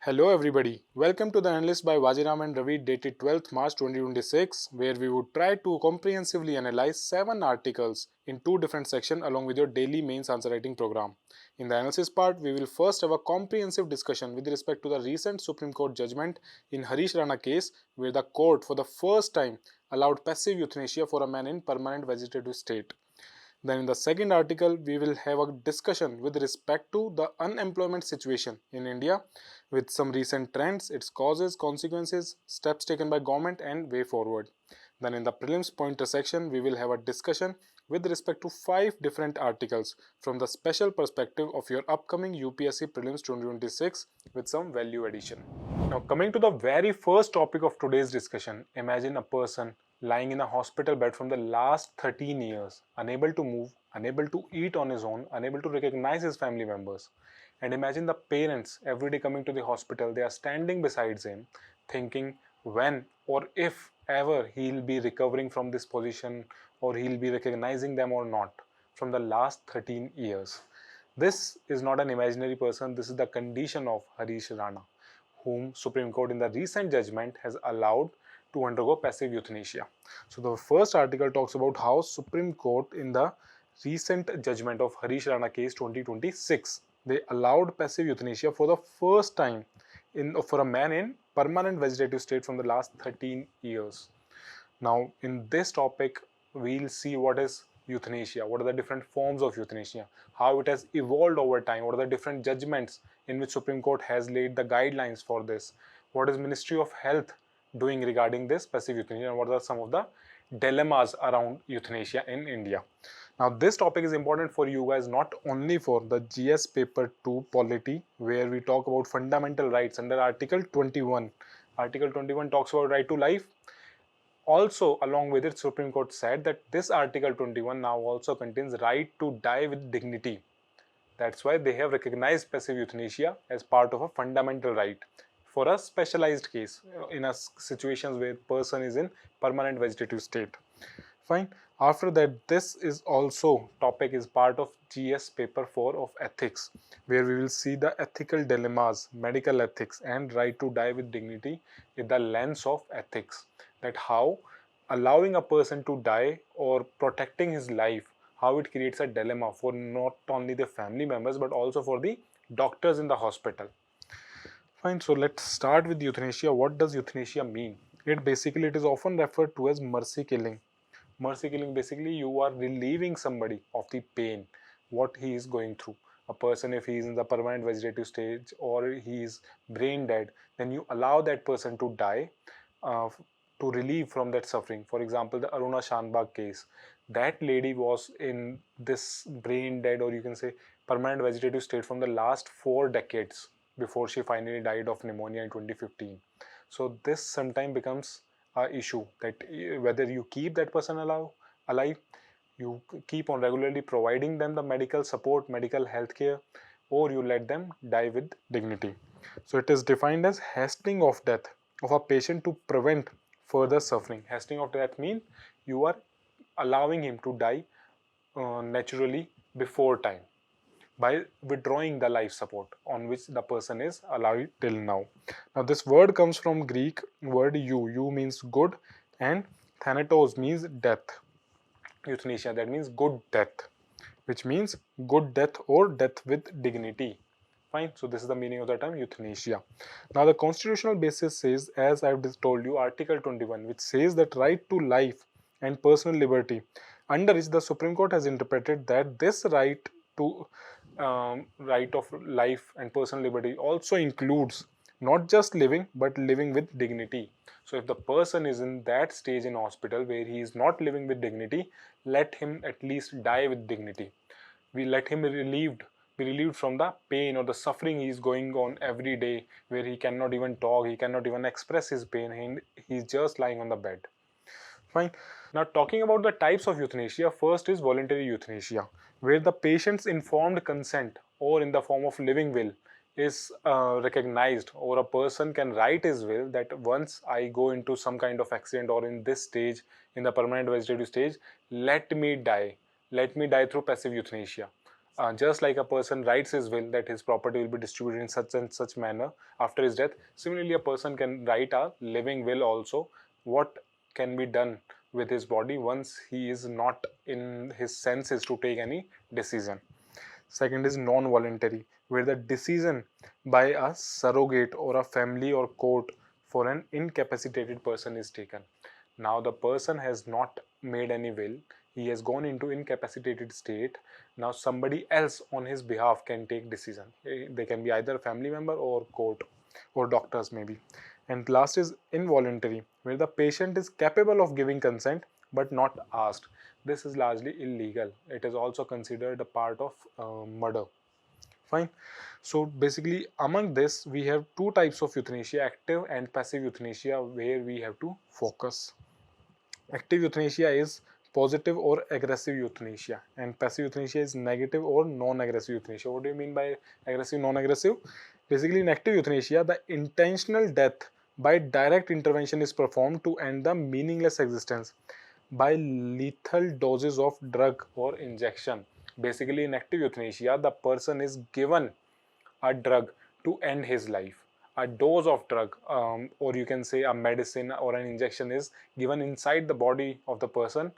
Hello everybody, welcome to the Analyst by Vajiram and Ravi dated 12th March 2026 where we would try to comprehensively analyze 7 articles in 2 different sections along with your daily mains answer writing program. In the analysis part, we will first have a comprehensive discussion with respect to the recent Supreme Court judgment in Harish Rana case where the court for the first time allowed passive euthanasia for a man in permanent vegetative state. Then in the second article, we will have a discussion with respect to the unemployment situation in India with some recent trends, its causes, consequences, steps taken by government and way forward. Then in the prelims pointer section, we will have a discussion with respect to 5 different articles from the special perspective of your upcoming UPSC prelims 2026 with some value addition. Now coming to the very first topic of today's discussion, imagine a person lying in a hospital bed from the last 13 years, unable to move, unable to eat on his own, unable to recognize his family members. And imagine the parents every day coming to the hospital, they are standing beside him, thinking when or if ever he'll be recovering from this position or he'll be recognizing them or not from the last 13 years. This is not an imaginary person, this is the condition of Harish Rana, whom Supreme Court in the recent judgment has allowed to undergo passive euthanasia. So the first article talks about how Supreme Court in the recent judgment of Harish Rana case 2026, they allowed passive euthanasia for the first time for a man in permanent vegetative state from the last 13 years. Now in this topic, we'll see what is euthanasia, what are the different forms of euthanasia, how it has evolved over time, what are the different judgments in which Supreme Court has laid the guidelines for this, what is Ministry of Health doing regarding this passive euthanasia, and what are some of the dilemmas around euthanasia in India. Now this topic is important for you guys not only for the GS paper 2 polity where we talk about fundamental rights under Article 21. Article 21 talks about right to life. Also, along with it, Supreme Court said that this Article 21 now also contains right to die with dignity. That's why they have recognized passive euthanasia as part of a fundamental right for a specialized case in a situations where person is in permanent vegetative state. Fine. After that, this is also topic is part of GS paper 4 of ethics, where we will see the ethical dilemmas, medical ethics and right to die with dignity in the lens of ethics. That how allowing a person to die or protecting his life, how it creates a dilemma for not only the family members but also for the doctors in the hospital. Fine, so let's start with euthanasia. What does euthanasia mean? It is often referred to as mercy killing. Mercy killing, basically you are relieving somebody of the pain what he is going through. A person, if he is in the permanent vegetative stage or he is brain dead, then you allow that person to die to relieve from that suffering. For example, the Aruna Shanbag case, that lady was in this brain dead or you can say permanent vegetative state from the last 4 decades before she finally died of pneumonia in 2015. So this sometimes becomes issue that whether you keep that person alive, you keep on regularly providing them the medical support, medical health care, or you let them die with dignity. So it is defined as hastening of death of a patient to prevent further suffering. Hastening of death means you are allowing him to die naturally before time by withdrawing the life support on which the person is allowed till now. Now this word comes from Greek word eu means good and thanatos means death. Euthanasia, that means good death, which means good death or death with dignity. Fine, so this is the meaning of the term euthanasia. Now the constitutional basis says, as I've told you, Article 21, which says that right to life and personal liberty, under which the Supreme Court has interpreted that this right to right of life and personal liberty also includes not just living but living with dignity. So if the person is in that stage in hospital where he is not living with dignity, let him at least die with dignity. We let him be relieved from the pain or the suffering he is going on every day, where he cannot even talk, he cannot even express his pain, he's just lying on the bed. Fine. Now talking about the types of euthanasia, first is voluntary euthanasia, where the patient's informed consent or in the form of living will is recognized, or a person can write his will that once I go into some kind of accident or in this stage, in the permanent vegetative stage, let me die through passive euthanasia. Just like a person writes his will that his property will be distributed in such and such manner after his death, similarly a person can write a living will also, what can be done with his body once he is not in his senses to take any decision. Second is non-voluntary, where the decision by a surrogate or a family or court for an incapacitated person is taken. Now the person has not made any will, he has gone into incapacitated state. Now somebody else on his behalf can take decision. They can be either family member or court or doctors maybe. And last is involuntary, where the patient is capable of giving consent but not asked. This is largely illegal. It is also considered a part of murder. Fine. So basically among this we have two types of euthanasia, active and passive euthanasia, where we have to focus. Active euthanasia is positive or aggressive euthanasia, and passive euthanasia is negative or non-aggressive euthanasia. What do you mean by aggressive, non-aggressive? Basically in active euthanasia, the intentional death by direct intervention is performed to end the meaningless existence by lethal doses of drug or injection. Basically in active euthanasia, the person is given a drug to end his life. A dose of drug, or you can say a medicine or an injection, is given inside the body of the person,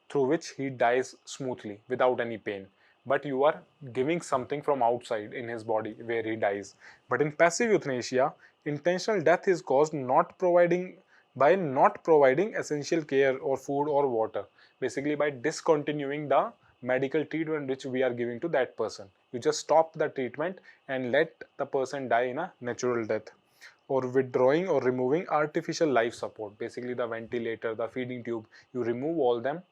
through which he dies smoothly without any pain. But you are giving something from outside in his body where he dies. But in passive euthanasia, intentional death is caused not providing essential care or food or water, basically by discontinuing the medical treatment which we are giving to that person. You just stop the treatment and let the person die in a natural death. Or withdrawing or removing artificial life support, basically the ventilator, the feeding tube, you remove all them.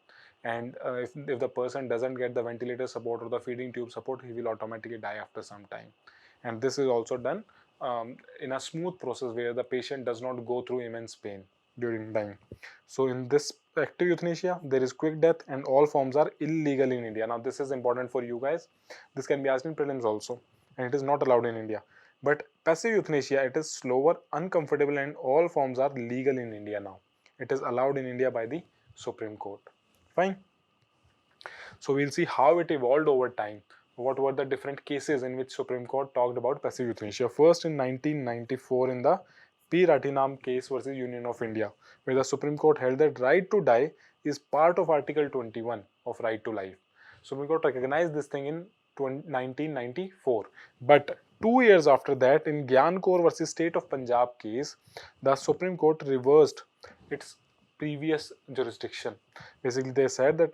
And if the person doesn't get the ventilator support or the feeding tube support, he will automatically die after some time. And this is also done in a smooth process where the patient does not go through immense pain during dying. So in this active euthanasia, there is quick death and all forms are illegal in India. Now this is important for you guys. This can be asked in prelims also, and it is not allowed in India. But passive euthanasia, it is slower, uncomfortable, and all forms are legal in India now. It is allowed in India by the Supreme Court. Fine. So we'll see how it evolved over time. What were the different cases in which Supreme Court talked about passive euthanasia? First in 1994 in the P. Ratinam case versus Union of India, where the Supreme Court held that right to die is part of Article 21 of right to life. Supreme Court recognized this thing in 1994. But 2 years after that, in Gyan Kaur versus State of Punjab case, the Supreme Court reversed its previous jurisdiction. Basically, they said that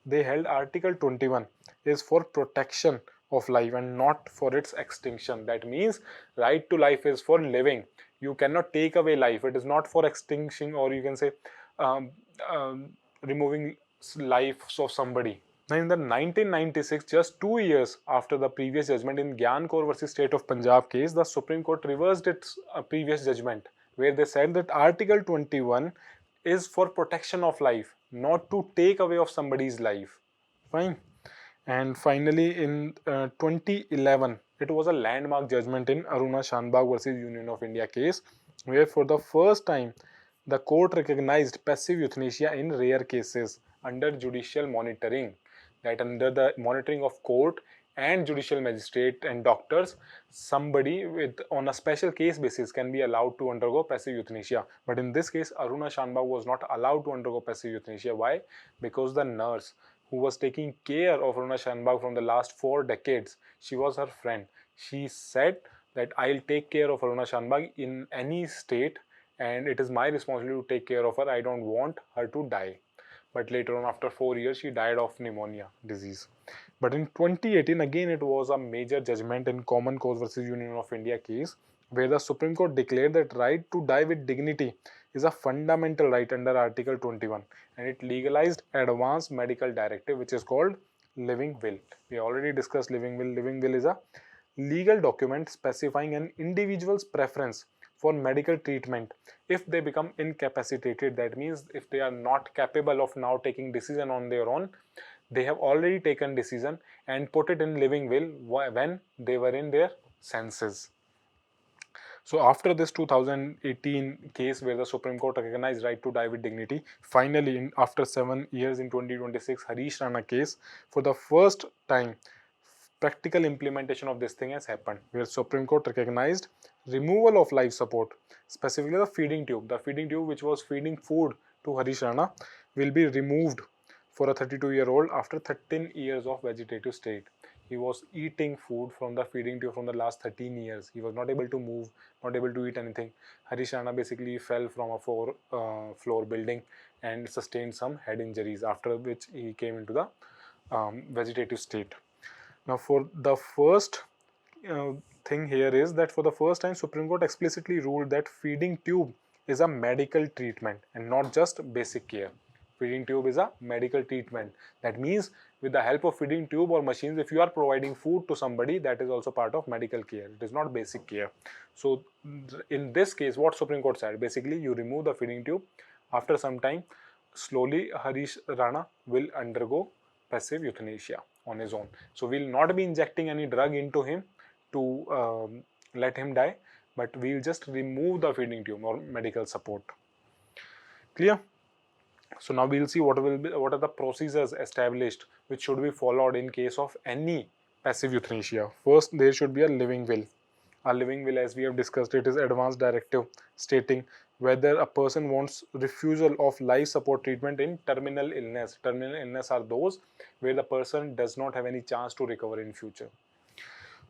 they held Article 21 is for protection of life and not for its extinction. That means right to life is for living. You cannot take away life. It is not for extinction, or you can say um, removing lives of somebody. Now, in the 1996, just 2 years after the previous judgment in Gyan Kaur versus State of Punjab case, the Supreme Court reversed its previous judgment, where they said that Article 21 is for protection of life, not to take away of somebody's life. Fine. And finally, in 2011, it was a landmark judgment in Aruna Shanbag versus Union of India case, where for the first time, the court recognized passive euthanasia in rare cases under judicial monitoring. That under the monitoring of court and judicial magistrate and doctors, somebody with on a special case basis can be allowed to undergo passive euthanasia. But in this case, Aruna Shanbag was not allowed to undergo passive euthanasia. Why? Because the nurse who was taking care of Aruna Shanbag from the last 4 decades, she was her friend. She said that I'll take care of Aruna Shanbag in any state, and it is my responsibility to take care of her. I don't want her to die. But later on, after 4 years, she died of pneumonia disease. But in 2018, again, it was a major judgment in Common Cause versus Union of India case, where the Supreme Court declared that right to die with dignity is a fundamental right under Article 21, and it legalized advanced medical directive, which is called living will. We already discussed living will. Living will is a legal document specifying an individual's preference for medical treatment if they become incapacitated. That means if they are not capable of now taking decision on their own, they have already taken decision and put it in living will when they were in their senses. So after this 2018 case where the Supreme Court recognized right to die with dignity, finally after 7 years in 2026 Harish Rana case, for the first time practical implementation of this thing has happened, where Supreme Court recognized removal of life support, specifically the feeding tube. The feeding tube which was feeding food to Harish Rana will be removed for a 32-year-old after 13 years of vegetative state. He was eating food from the feeding tube from the last 13 years. He was not able to move, not able to eat anything. Harish Rana basically fell from a floor building and sustained some head injuries, after which he came into the vegetative state. Now, for the first uh, thing here is that for the first time, Supreme Court explicitly ruled that feeding tube is a medical treatment and not just basic care. Feeding tube is a medical treatment. That means with the help of feeding tube or machines, if you are providing food to somebody, that is also part of medical care. It is not basic care. So in this case, what Supreme Court said, basically you remove the feeding tube. After some time, slowly Harish Rana will undergo passive euthanasia on his own. So we'll not be injecting any drug into him to let him die, but we'll just remove the feeding tube or medical support. Clear? So now we'll see what are the procedures established which should be followed in case of any passive euthanasia. First, there should be a living will. A living will, as we have discussed, it is advance directive stating whether a person wants refusal of life support treatment in terminal illness. Terminal illness are those where the person does not have any chance to recover in future,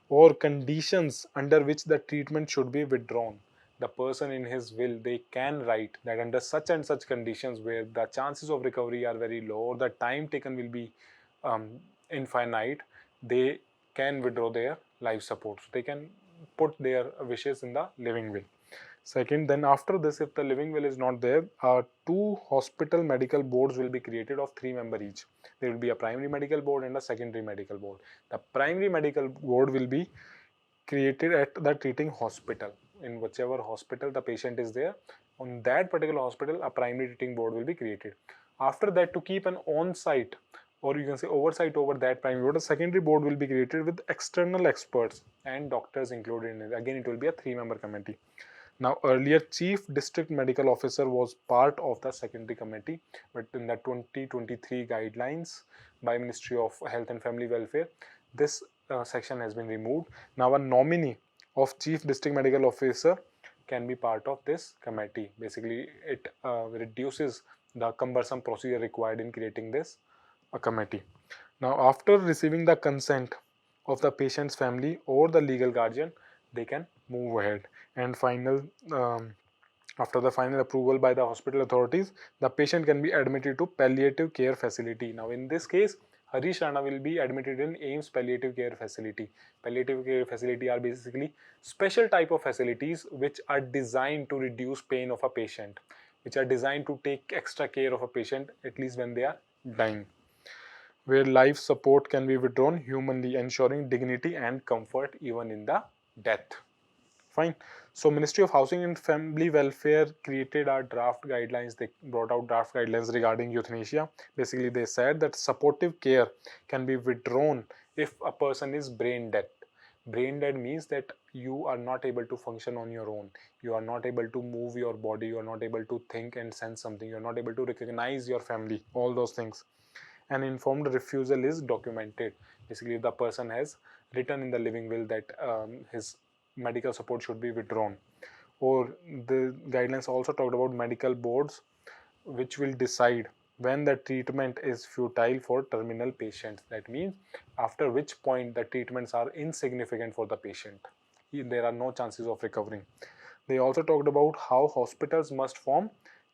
or conditions under which the treatment should be withdrawn. The person in his will, they can write that under such and such conditions where the chances of recovery are very low or the time taken will be infinite, they can withdraw their life support. So they can put their wishes in the living will. Second, then after this, if the living will is not there, two hospital medical boards will be created of 3 members each. There will be a primary medical board and a secondary medical board. The primary medical board will be created at the treating hospital. In whichever hospital the patient is there, on that particular hospital, a primary treating board will be created. After that, to keep an on-site, or you can say oversight over that primary board, a secondary board will be created with external experts and doctors included in it. Again, it will be a 3-member committee. Now, earlier Chief District Medical Officer was part of the secondary committee, but in the 2023 guidelines by Ministry of Health and Family Welfare, this section has been removed. Now, a nominee of Chief District Medical Officer can be part of this committee. Basically, it reduces the cumbersome procedure required in creating this committee. Now, after receiving the consent of the patient's family or the legal guardian, they can move ahead. And after the final approval by the hospital authorities, the patient can be admitted to palliative care facility. Now, in this case, Harish Rana will be admitted in AIMS palliative care facility. Palliative care facility are basically special type of facilities which are designed to reduce pain of a patient, which are designed to take extra care of a patient, at least when they are dying, where life support can be withdrawn humanly, ensuring dignity and comfort even in the death. Fine. So Ministry of Housing and Family Welfare created our draft guidelines. They brought out draft guidelines regarding euthanasia. Basically, they said that supportive care can be withdrawn if a person is brain dead. Brain dead means that you are not able to function on your own. You are not able to move your body. You are not able to think and sense something. You are not able to recognize your family. All those things. An informed refusal is documented. Basically, the person has written in the living will that his medical support should be withdrawn. Or the guidelines also talked about medical boards which will decide when the treatment is futile for terminal patients. That means after which point the treatments are insignificant for the patient. There are no chances of recovering. They also talked about how hospitals must form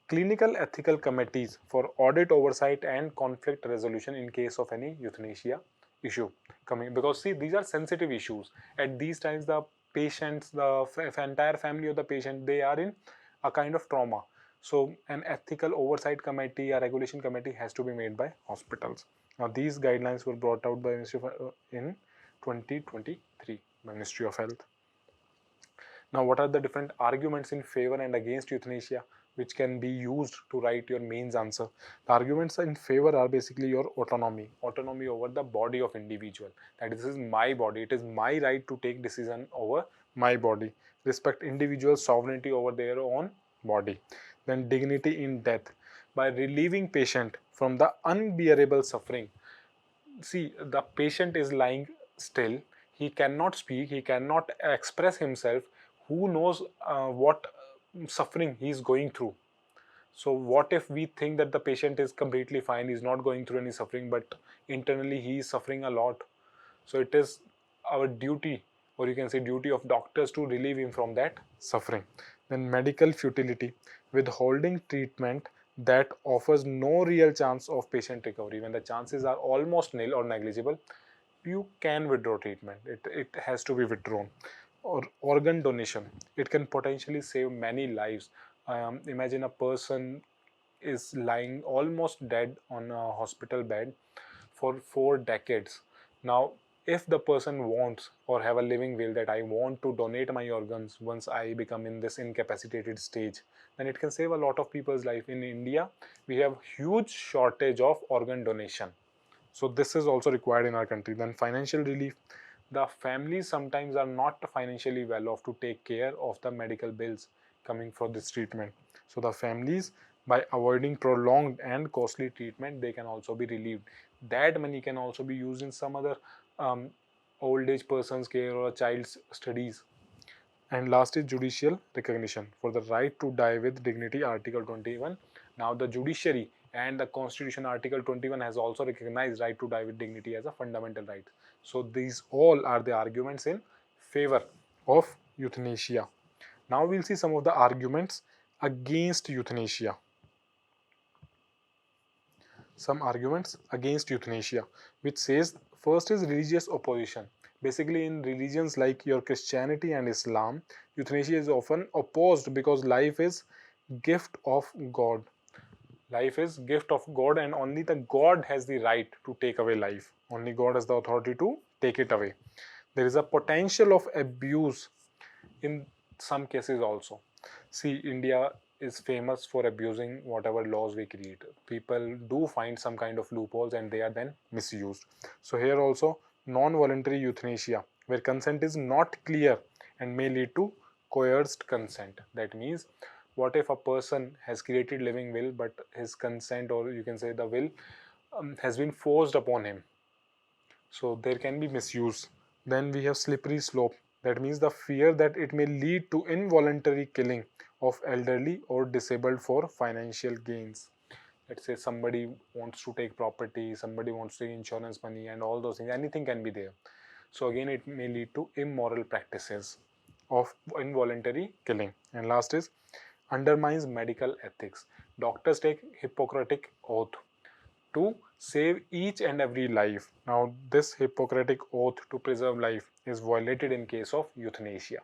clinical ethical committees for audit oversight and conflict resolution in case of any euthanasia issue coming, because see, these are sensitive issues. At these times, the patients, the entire family of the patient, they are in a kind of trauma. So an ethical oversight committee, a regulation committee has to be made by hospitals. Now these guidelines were brought out by Ministry of, in 2023 by Ministry of Health. Now, what are the different arguments in favor and against euthanasia which can be used to write your mains answer? The arguments in favor are basically your autonomy over the body of individual. That this is my body, it is my right to take decision over my body. Respect individual sovereignty over their own body. Then dignity in death, by relieving patient from the unbearable suffering. See, the patient is lying still, he cannot speak, he cannot express himself. Who knows what suffering he is going through? So what if we think that the patient is completely fine, he's not going through any suffering, but internally he is suffering a lot? So it is our duty, or you can say duty of doctors, to relieve him from that suffering. Then medical futility, withholding treatment that offers no real chance of patient recovery. When the chances are almost nil or negligible, you can withdraw treatment. It has to be withdrawn. Or organ donation, it can potentially save many lives. Imagine a person is lying almost dead on a hospital bed for 4 decades. Now, if the person wants or have a living will that I want to donate my organs once I become in this incapacitated stage, then it can save a lot of people's life. In India, we have huge shortage of organ donation. So this is also required in our country. Then financial relief, the families sometimes are not financially well off to take care of the medical bills coming for this treatment. So the families, by avoiding prolonged and costly treatment, they can also be relieved. That money can also be used in some other um, old age person's care or a child's studies. And last is judicial recognition for the right to die with dignity, Article 21. Now the judiciary and the Constitution, Article 21, has also recognized right to die with dignity as a fundamental right. So these all are the arguments in favor of euthanasia. Now we'll see some of the arguments against euthanasia. Some arguments against euthanasia, which says first is religious opposition. Basically, in religions like your Christianity and Islam, euthanasia is often opposed because life is gift of God. Life is gift of God, and only the God has the right to take away life. Only God has the authority to take it away. There is a potential of abuse in some cases also. See, India is famous for abusing whatever laws we create. People do find some kind of loopholes and they are then misused. So here also, non-voluntary euthanasia, where consent is not clear and may lead to coerced consent. That means, what if a person has created living will, but his consent, or you can say the will, has been forced upon him? So there can be misuse. Then we have slippery slope. That means the fear that it may lead to involuntary killing of elderly or disabled for financial gains. Let's say somebody wants to take property, somebody wants to take insurance money, and all those things. Anything can be there. So again, it may lead to immoral practices of involuntary killing. And last is undermines medical ethics. Doctors take Hippocratic oath to save each and every life. Now, this Hippocratic oath to preserve life is violated in case of euthanasia.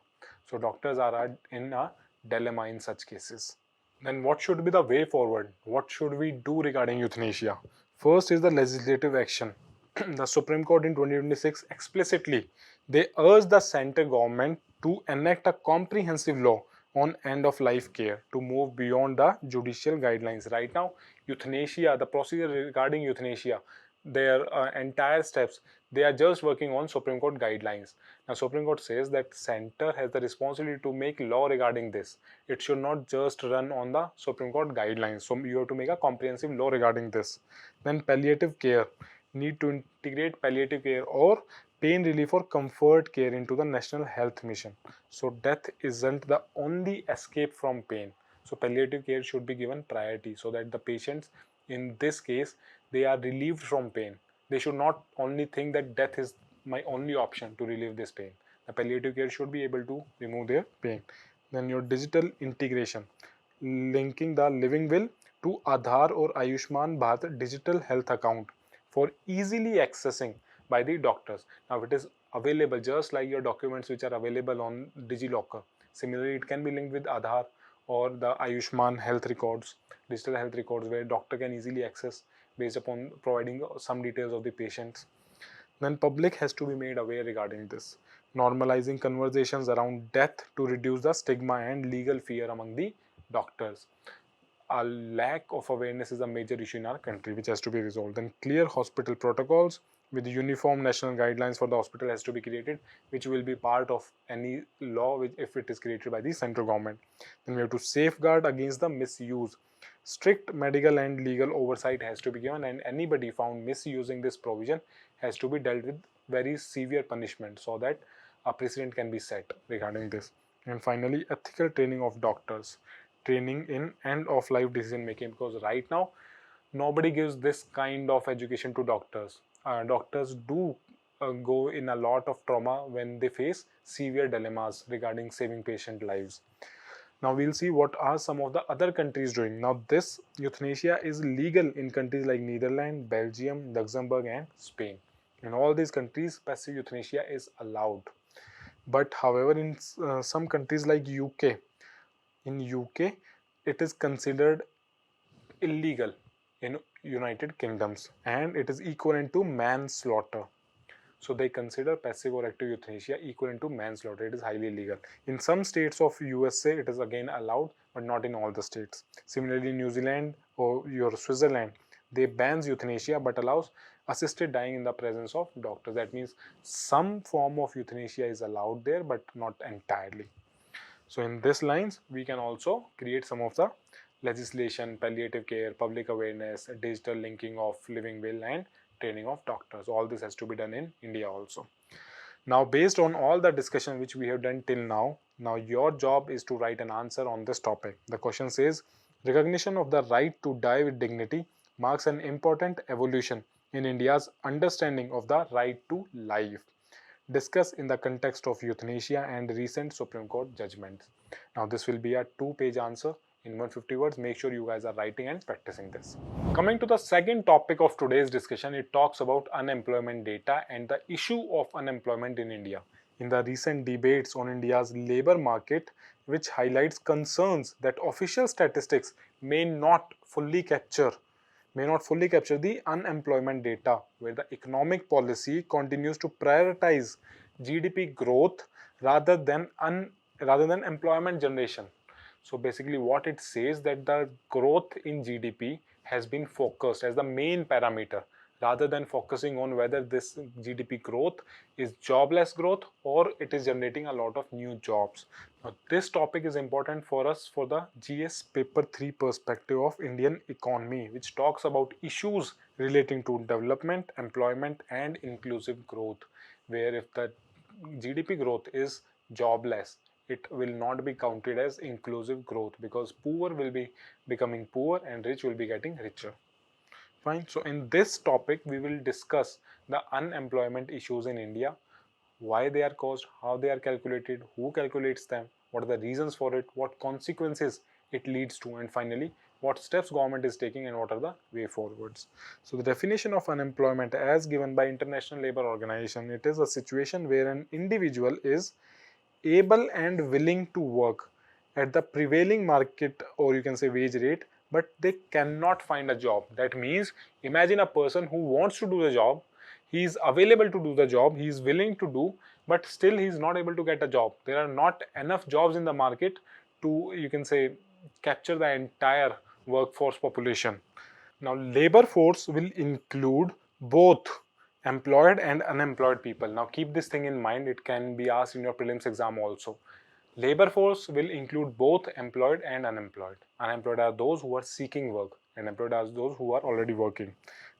So, doctors are in a dilemma in such cases. Then, what should be the way forward? What should we do regarding euthanasia? First is the legislative action. The Supreme Court in 2026 explicitly they urged the center government to enact a comprehensive law on end of life care to move beyond the judicial guidelines. Right now, euthanasia, the procedure regarding euthanasia, their entire steps, they are just working on Supreme Court guidelines. Now, Supreme Court says that center has the responsibility to make law regarding this. It should not just run on the Supreme Court guidelines. So you have to make a comprehensive law regarding this. Then palliative care, need to integrate palliative care or pain relief or comfort care into the National Health Mission. So death isn't the only escape from pain. So palliative care should be given priority so that the patients in this case they are relieved from pain. They should not only think that death is my only option to relieve this pain. The palliative care should be able to remove their pain. Then your digital integration, linking the living will to Aadhaar or Ayushman Bharat digital health account for easily accessing by the doctors. Now it is available just like your documents which are available on DigiLocker. Similarly, it can be linked with Aadhaar or the Ayushman health records, digital health records, where doctor can easily access based upon providing some details of the patients. Then public has to be made aware regarding this, normalizing conversations around death to reduce the stigma and legal fear among the doctors. A lack of awareness is a major issue in our country which has to be resolved. Then clear hospital protocols, with uniform national guidelines for the hospital has to be created, which will be part of any law which, if it is created by the central government. Then we have to safeguard against the misuse. Strict medical and legal oversight has to be given, and anybody found misusing this provision has to be dealt with very severe punishment, so that a precedent can be set regarding this. And finally, ethical training of doctors, training in end of life decision making, because right now nobody gives this kind of education to doctors. Doctors do go in a lot of trauma when they face severe dilemmas regarding saving patient lives. Now we'll see what are some of the other countries doing. Now this euthanasia is legal in countries like Netherlands, Belgium, Luxembourg and Spain. In all these countries, passive euthanasia is allowed. But however, in some countries like UK, in UK, it is considered illegal in United Kingdoms, and it is equivalent to manslaughter. So they consider passive or active euthanasia equivalent to manslaughter. It is highly illegal. In some states of USA, it is again allowed, but not in all the states. Similarly, New Zealand or your Switzerland, they bans euthanasia but allows assisted dying in the presence of doctors. That means some form of euthanasia is allowed there, but not entirely. So in this lines, we can also create some of the legislation, palliative care, public awareness, digital linking of living will and training of doctors. All this has to be done in India also. Now based on all the discussion which we have done till now your job is to write an answer on this topic. The question says, recognition of the right to die with dignity marks an important evolution in India's understanding of the right to life. Discuss in the context of euthanasia and recent Supreme Court judgments. Now this will be a 2-page answer in 150 words. Make sure you guys are writing and practicing this. Coming to the second topic of today's discussion, it talks about unemployment data and the issue of unemployment in India. In the recent debates on India's labor market, which highlights concerns that official statistics may not fully capture the unemployment data, where the economic policy continues to prioritize GDP growth rather than employment generation. So basically what it says, that the growth in GDP has been focused as the main parameter, rather than focusing on whether this GDP growth is jobless growth or it is generating a lot of new jobs. Now, this topic is important for us for the GS paper 3 perspective of Indian economy, which talks about issues relating to development, employment and inclusive growth, where if the GDP growth is jobless, it will not be counted as inclusive growth, because poor will be becoming poor and rich will be getting richer. Fine. So in this topic, we will discuss the unemployment issues in India, why they are caused, how they are calculated, who calculates them, what are the reasons for it, what consequences it leads to, and finally, what steps government is taking and what are the way forwards. So the definition of unemployment as given by International Labour Organization, it is a situation where an individual is able and willing to work at the prevailing market, or you can say wage rate, but they cannot find a job. That means imagine a person who wants to do the job, he is available to do the job, he is willing to do, but still he is not able to get a job. There are not enough jobs in the market to, you can say, capture the entire workforce population. Now labor force will include both employed and unemployed people. Now keep this thing in mind, it can be asked in your prelims exam also. Labor force will include both employed and unemployed. Unemployed are those who are seeking work, and employed are those who are already working.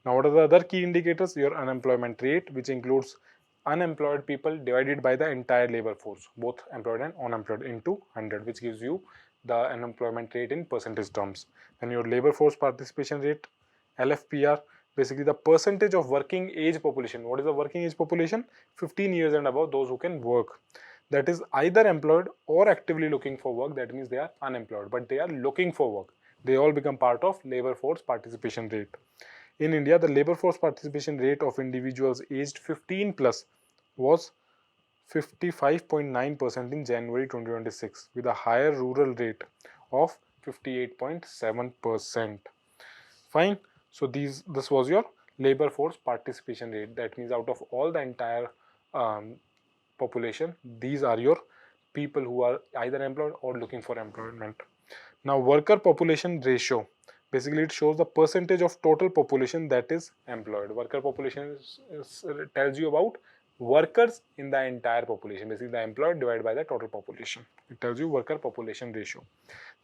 Now what are the other key indicators? Your unemployment rate, which includes unemployed people divided by the entire labor force, both employed and unemployed, into 100, which gives you the unemployment rate in percentage terms. Then your labor force participation rate, LFPR, basically the percentage of working age population. What is the working age population? 15 years and above, those who can work. That is either employed or actively looking for work. That means they are unemployed, but they are looking for work. They all become part of labor force participation rate. In India, the labor force participation rate of individuals aged 15 plus was 55.9% in January 2026, with a higher rural rate of 58.7%. Fine. So this was your labor force participation rate. That means out of all the entire population, these are your people who are either employed or looking for employment. Now worker population ratio. Basically, it shows the percentage of total population that is employed. Worker population tells you about workers in the entire population. Basically, the employed divided by the total population. It tells you worker population ratio.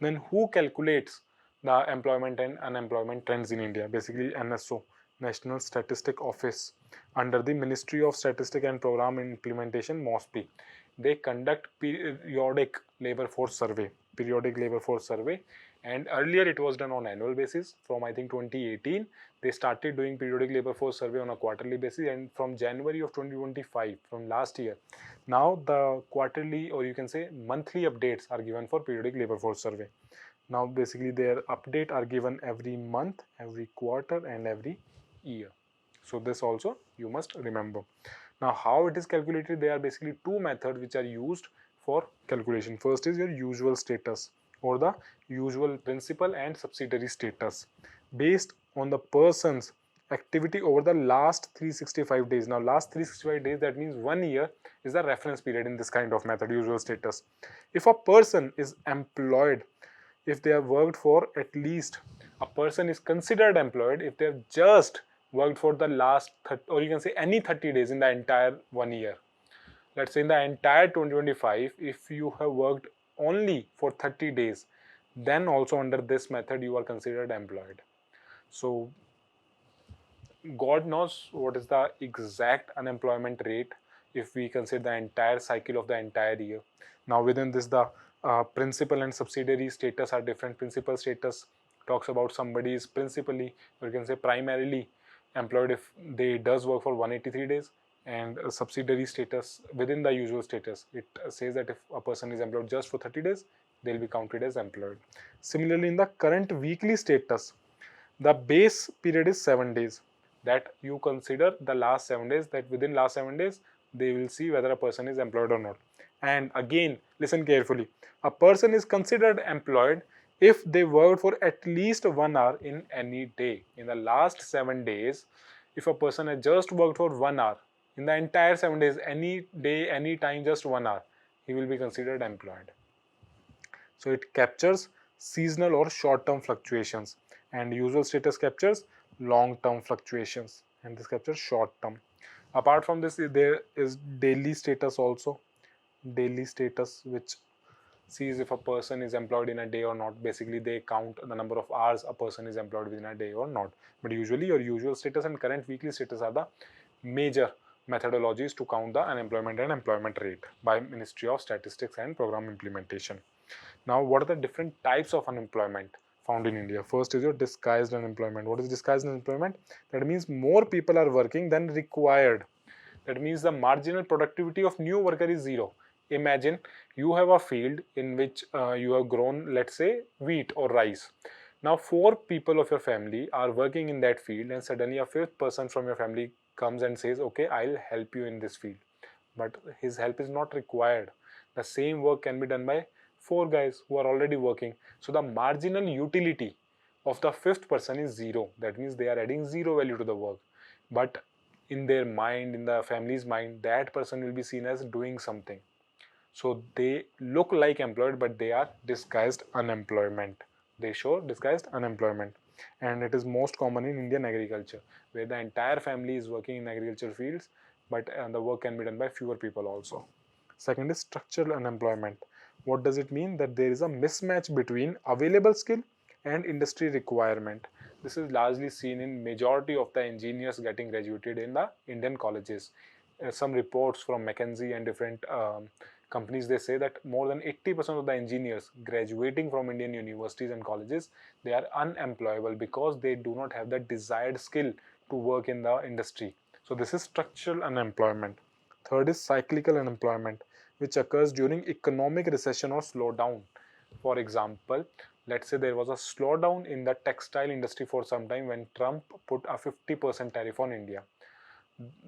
Then who calculates the employment and unemployment trends in India? Basically, NSO, National Statistic Office, under the Ministry of Statistics and Program Implementation, MOSPI. They conduct periodic labor force survey. And earlier it was done on annual basis. From I think 2018 they started doing periodic labor force survey on a quarterly basis, and from January of 2025, from last year, now the quarterly, or you can say monthly, updates are given for periodic labor force survey. Now basically their update are given every month, every quarter and every year. So this also you must remember. Now how it is calculated, there are basically two methods which are used for calculation. First is your usual status, or the usual principal and subsidiary status, based on the person's activity over the last 365 days. Now last 365 days, that means 1 year is the reference period in this kind of method, usual status. If a person is employed, if they have worked for at least, a person is considered employed if they have just worked for the last 30, or you can say any 30 days in the entire 1 year. Let's say in the entire 2025, if you have worked only for 30 days, then also under this method you are considered employed. So God knows what is the exact unemployment rate if we consider the entire cycle of the entire year. Now within this, the principal and subsidiary status are different. Principal status talks about somebody is principally, or you can say primarily, employed if they does work for 183 days, and subsidiary status within the usual status, it says that if a person is employed just for 30 days, they'll be counted as employed. Similarly, in the current weekly status, the base period is 7 days, that you consider the last 7 days, that within last 7 days they will see whether a person is employed or not. And again, listen carefully, a person is considered employed if they worked for at least 1 hour in any day. In the last 7 days, if a person has just worked for 1 hour in the entire 7 days, any day, any time, just 1 hour, he will be considered employed. So it captures seasonal or short-term fluctuations, and usual status captures long-term fluctuations, and this captures short-term. Apart from this, there is daily status also. Daily status, which sees if a person is employed in a day or not. Basically, they count the number of hours a person is employed within a day or not. But usually your usual status and current weekly status are the major methodologies to count the unemployment and employment rate by Ministry of Statistics and Program Implementation. Now, what are the different types of unemployment found in India? First is your disguised unemployment. What is disguised unemployment? That means more people are working than required. That means the marginal productivity of new worker is zero. Imagine you have a field in which you have grown, let's say, wheat or rice. Now 4 people of your family are working in that field, and suddenly a 5th person from your family comes and says, okay, I'll help you in this field. But his help is not required. The same work can be done by 4 guys who are already working. So the marginal utility of the 5th person is zero. That means they are adding zero value to the work. But in their mind, in the family's mind, that person will be seen as doing something. So they look like employed, but they are disguised unemployment. They show disguised unemployment. And it is most common in Indian agriculture, where the entire family is working in agriculture fields, but the work can be done by fewer people also. Second is structural unemployment. What does it mean? That there is a mismatch between available skill and industry requirement. This is largely seen in majority of the engineers getting graduated in the Indian colleges. Some reports from McKinsey and different companies, they say that more than 80% of the engineers graduating from Indian universities and colleges, they are unemployable because they do not have the desired skill to work in the industry. So this is structural unemployment. Third is cyclical unemployment, which occurs during economic recession or slowdown. For example, let's say there was a slowdown in the textile industry for some time when Trump put a 50% tariff on India.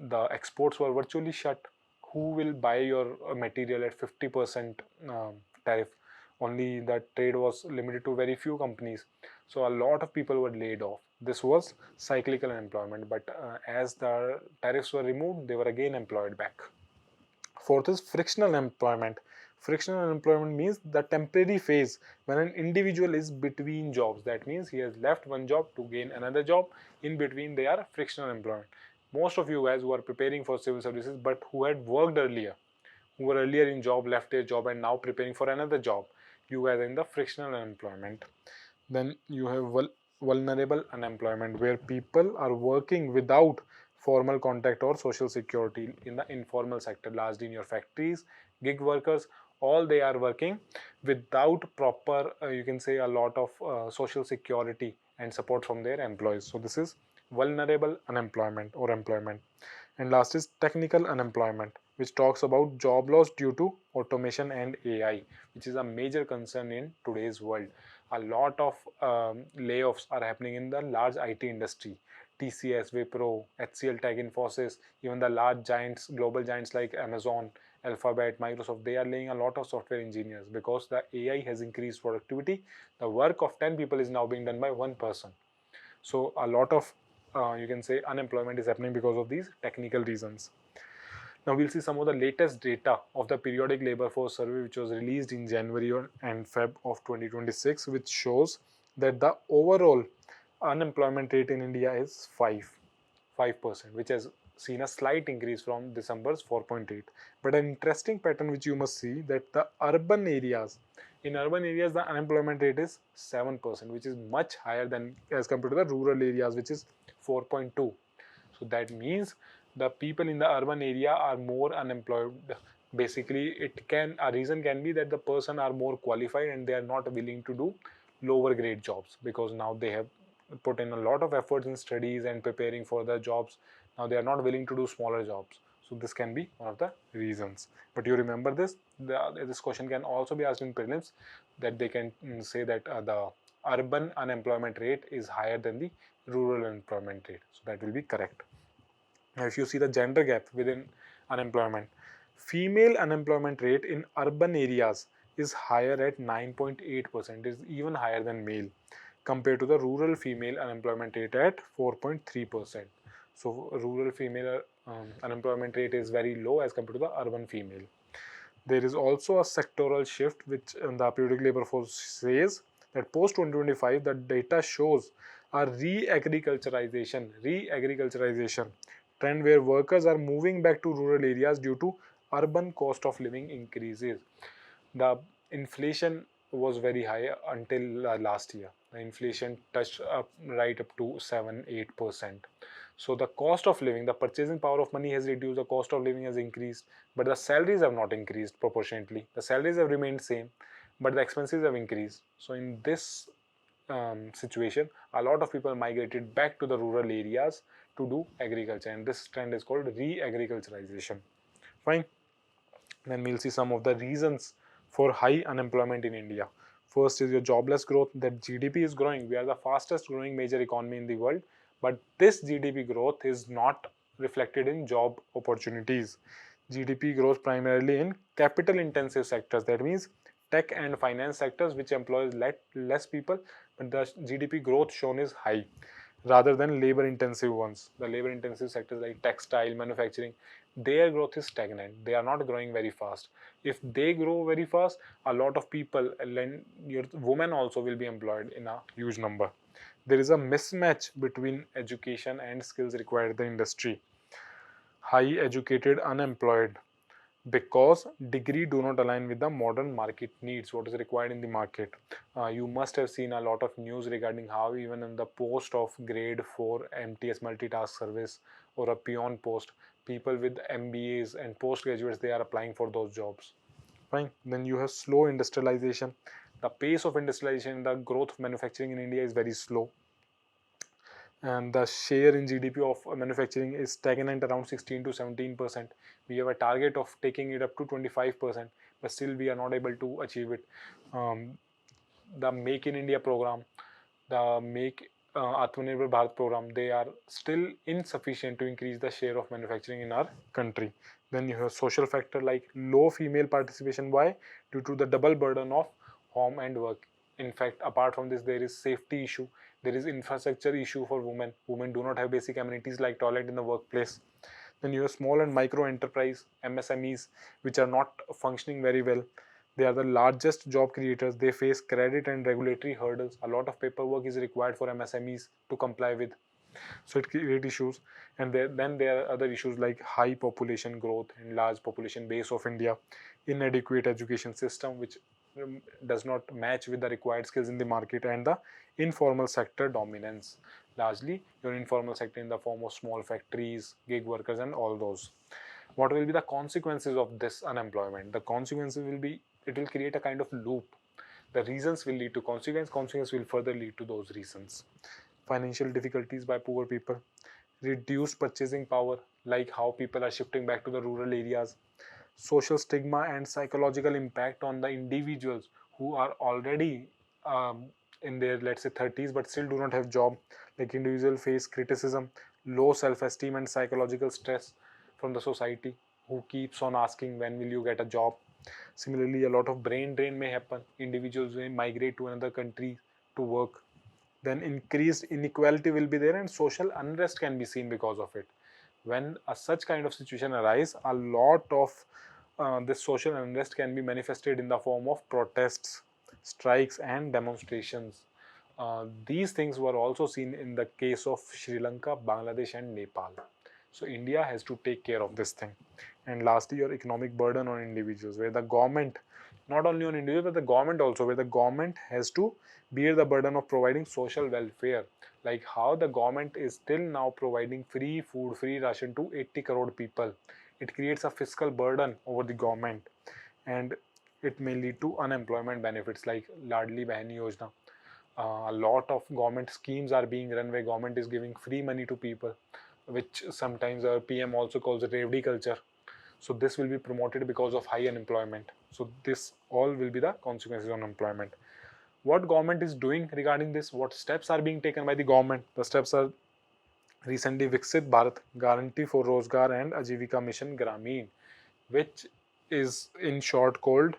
The exports were virtually shut. Who will buy your material at 50% tariff? Only the trade was limited to very few companies. So a lot of people were laid off. This was cyclical unemployment, but as the tariffs were removed, they were again employed back. Fourth is frictional employment. Frictional unemployment means the temporary phase when an individual is between jobs. That means he has left one job to gain another job. In between, they are frictional employment. Most of you guys who are preparing for civil services but who had worked earlier, who were earlier in job, left their job and now preparing for another job, you guys are in the frictional unemployment. Then you have vulnerable unemployment, where people are working without formal contact or social security in the informal sector, largely in your factories, gig workers. All they are working without proper, you can say, a lot of social security and support from their employees. So this is vulnerable unemployment or employment. And last is technical unemployment, which talks about job loss due to automation and AI, which is a major concern in today's world. A lot of layoffs are happening in the large IT industry. TCS, Wipro, HCL Tech, Infosys, even the large giants, global giants like Amazon, Alphabet, Microsoft, they are laying a lot of software engineers because the AI has increased productivity. The work of 10 people is now being done by one person. So a lot of you can say unemployment is happening because of these technical reasons. Now we'll see some of the latest data of the periodic labor force survey, which was released in January and Feb of 2026, which shows that the overall unemployment rate in India is 5%, which has seen a slight increase from December's 4.8. But an interesting pattern which you must see, that the urban areas, in urban areas the unemployment rate is 7%, which is much higher than as compared to the rural areas, which is 4.2. So that means the people in the urban area are more unemployed. Basically, a reason can be that the person are more qualified and they are not willing to do lower grade jobs, because now they have put in a lot of efforts in studies and preparing for the jobs. Now they are not willing to do smaller jobs. So this can be one of the reasons. But you remember this, this question can also be asked in prelims, that they can say that the urban unemployment rate is higher than the rural unemployment rate. So that will be correct. Now if you see the gender gap within unemployment, female unemployment rate in urban areas is higher at 9.8%, is even higher than male, compared to the rural female unemployment rate at 4.3%. So rural female unemployment rate is very low as compared to the urban female. There is also a sectoral shift, which the periodic labor force says that post 2025 the data shows a re-agriculturization trend, where workers are moving back to rural areas due to urban cost of living increases. The inflation was very high until last year. The inflation touched up right up to 7-8%. So the cost of living, the purchasing power of money has reduced, the cost of living has increased, but the salaries have not increased proportionately. The salaries have remained same, but the expenses have increased. So in this situation, a lot of people migrated back to the rural areas to do agriculture, and this trend is called re-agriculturization. Fine. Then we'll see some of the reasons for high unemployment in India. First is your jobless growth, that GDP is growing. We are the fastest growing major economy in the world, but this GDP growth is not reflected in job opportunities. GDP grows primarily in capital intensive sectors, that means tech and finance sectors, which employs less people, but the GDP growth shown is high, rather than labor intensive ones. The labor intensive sectors like textile, manufacturing, their growth is stagnant. They are not growing very fast. If they grow very fast, a lot of people, your women also will be employed in a huge number. There is a mismatch between education and skills required in the industry. High educated unemployed, because degree do not align with the modern market needs, what is required in the market. You must have seen a lot of news regarding how even in the post of grade 4 MTS multitask service or a peon post, people with MBAs and postgraduates, they are applying for those jobs. Fine. Then you have slow industrialization. The pace of industrialization, the growth of manufacturing in India is very slow, and the share in GDP of manufacturing is stagnant around 16 to 17%. We have a target of taking it up to 25%, but still we are not able to achieve it. The Make in India program, the Make Atmanirbhar Bharat program, they are still insufficient to increase the share of manufacturing in our country. Then you have social factor like low female participation. Why? Due to the double burden of home and work. In fact, apart from this, there is safety issue, there is infrastructure issue for women. Women do not have basic amenities like toilet in the workplace. Then you have small and micro enterprise, MSMEs, which are not functioning very well. They are the largest job creators. They face credit and regulatory hurdles. A lot of paperwork is required for MSMEs to comply with. So it creates issues. And then there are other issues like high population growth and large population base of India, inadequate education system which does not match with the required skills in the market, and the informal sector dominance. Largely your informal sector in the form of small factories, gig workers, and all those. What will be the consequences of this unemployment? The consequences will be, it will create a kind of loop. The reasons will lead to consequence will further lead to those reasons. Financial difficulties by poor people, reduced purchasing power, like how people are shifting back to the rural areas, social stigma and psychological impact on the individuals who are already um, in their, let's say, 30s but still do not have job. Like individual face criticism, low self-esteem and psychological stress from the society, who keeps on asking when will you get a job. Similarly, a lot of brain drain may happen. Individuals may migrate to another country to work. Then increased inequality will be there, and social unrest can be seen because of it. When such kind of situation arise, a lot of this social unrest can be manifested in the form of protests, strikes, and demonstrations. These things were also seen in the case of Sri Lanka, Bangladesh, and Nepal. So India has to take care of this thing. And lastly, your economic burden on individuals, where the government, not only on individuals but the government also, where the government has to bear the burden of providing social welfare. Like how the government is still now providing free food, free ration to 80 crore people. It creates a fiscal burden over the government, and it may lead to unemployment benefits like Ladli Bahani Yojana. A lot of government schemes are being run where government is giving free money to people, which sometimes our PM also calls it Revdi culture. So this will be promoted because of high unemployment. So this all will be the consequences of unemployment. What government is doing regarding this? What steps are being taken by the government? The steps are recently Viksit Bharat, Guarantee for Rozgar, and Ajivika Mission Grameen, which is in short called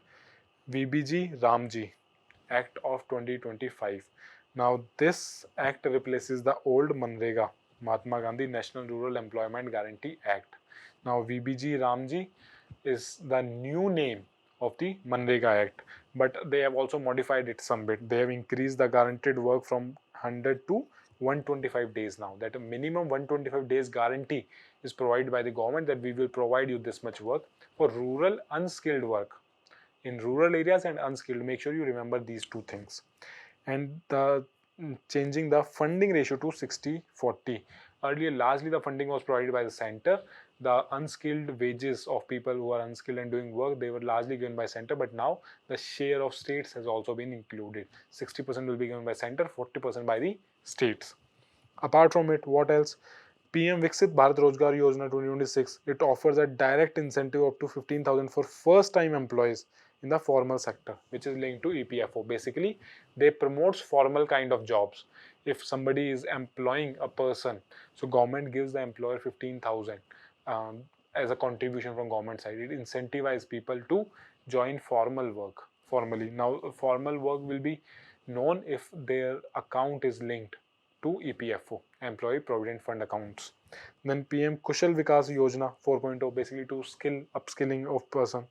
VBG Ramji Act of 2025. Now this act replaces the old Manrega, Mahatma Gandhi National Rural Employment Guarantee Act. Now VBG Ramji is the new name of the Manrega Act, but they have also modified it some bit. They have increased the guaranteed work from 100 to 125 days now. That a minimum 125 days guarantee is provided by the government, that we will provide you this much work for rural unskilled work in rural areas and unskilled. Make sure you remember these two things. And the changing the funding ratio to 60-40. Earlier, largely the funding was provided by the center. The unskilled wages of people who are unskilled and doing work, they were largely given by center, but now the share of states has also been included. 60% will be given by center, 40% by the states. Apart from it, what else? PM Viksit Bharat Rozgar Yojana 2026, it offers a direct incentive up to 15,000 for first time employees in the formal sector, which is linked to EPFO. Basically, they promotes formal kind of jobs. If somebody is employing a person, so government gives the employer 15,000 as a contribution from government side. It incentivizes people to join formal work formally. Now, formal work will be known if their account is linked to EPFO, Employee Provident Fund accounts. Then PM Kushal Vikas Yojana 4.0, basically to skill upskilling of person,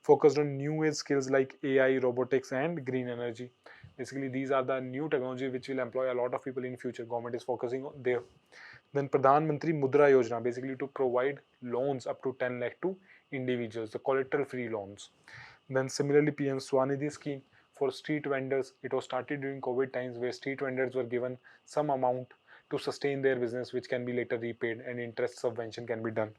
focused on new age skills like AI, robotics, and green energy. Basically, these are the new technology which will employ a lot of people in future. Government is focusing on there. Then Pradhan Mantri Mudra Yojana, basically to provide loans up to 10 lakh to individuals, the collateral free loans. Then similarly, PM Swanidhi scheme for street vendors. It was started during COVID times, where street vendors were given some amount to sustain their business, which can be later repaid, and interest subvention can be done.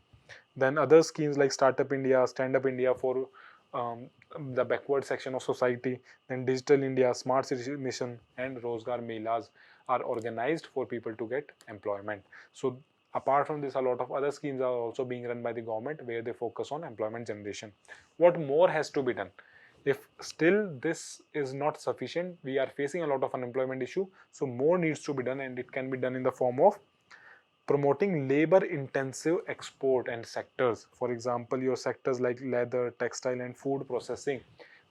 Then other schemes like Startup India, Stand Up India for um, the backward section of society. Then Digital India, Smart City Mission, and Rozgar Melas are organized for people to get employment. So apart from this, a lot of other schemes are also being run by the government where they focus on employment generation. What more has to be done? If still this is not sufficient, we are facing a lot of unemployment issue, so more needs to be done, and it can be done in the form of promoting labor intensive export and sectors. For example, your sectors like leather, textile, and food processing,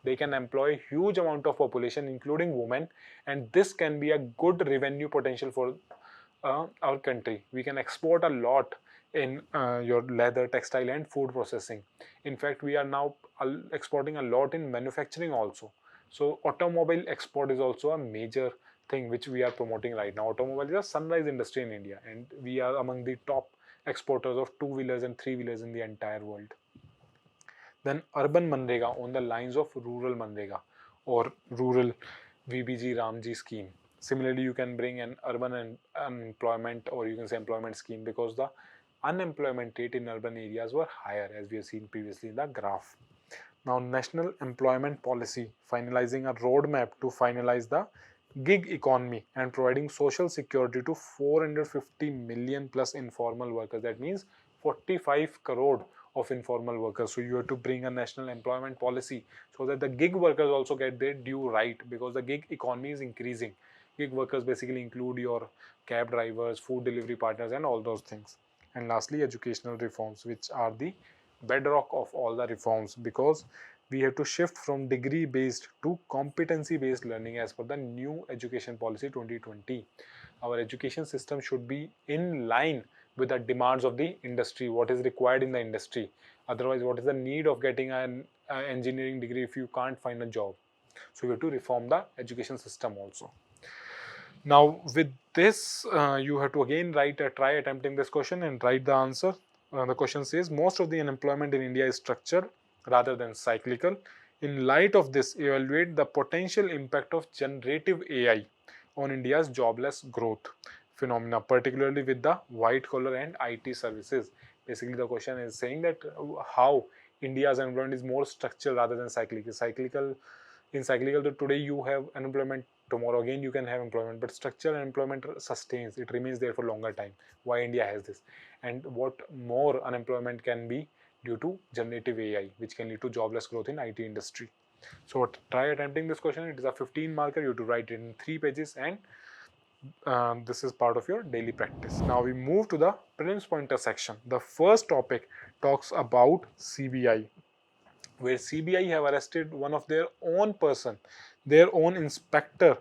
they can employ huge amount of population including women, and this can be a good revenue potential for our country. We can export a lot in your leather, textile and food processing. In fact, we are now exporting a lot in manufacturing also. So automobile export is also a major thing which we are promoting right now. Automobile is a sunrise industry in India, and we are among the top exporters of two-wheelers and three-wheelers in the entire world. Then urban Manrega on the lines of rural Manrega or rural VBG Ramji scheme. Similarly, you can bring an urban unemployment, or you can say employment scheme, because the unemployment rate in urban areas were higher, as we have seen previously in the graph. Now, National Employment Policy, finalizing a roadmap to finalize the gig economy and providing social security to 450 million plus informal workers. That means 45 crore of informal workers. So you have to bring a national employment policy so that the gig workers also get their due right, because the gig economy is increasing. Gig workers basically include your cab drivers, food delivery partners and all those things. And lastly, educational reforms, which are the bedrock of all the reforms, because we have to shift from degree based to competency based learning as per the new education policy 2020. Our education system should be in line with the demands of the industry, what is required in the industry. Otherwise, what is the need of getting an engineering degree if you can't find a job? So we have to reform the education system also. Now with this, you have to again try attempting this question and write the answer. The question says, most of the unemployment in India is structural rather than cyclical. In light of this, evaluate the potential impact of generative AI on India's jobless growth phenomena, particularly with the white collar and IT services. Basically, the question is saying that how India's unemployment is more structural rather than cyclical. In cyclical, today you have unemployment, tomorrow again you can have employment, but structural unemployment sustains, it remains there for longer time. Why India has this? And what more unemployment can be due to generative AI, which can lead to jobless growth in IT industry. So try attempting this question. It is a 15 marker. You have to write it in 3 pages, and this is part of your daily practice. Now we move to the prelims pointer section. The first topic talks about CBI, where CBI have arrested one of their own person, their own inspector,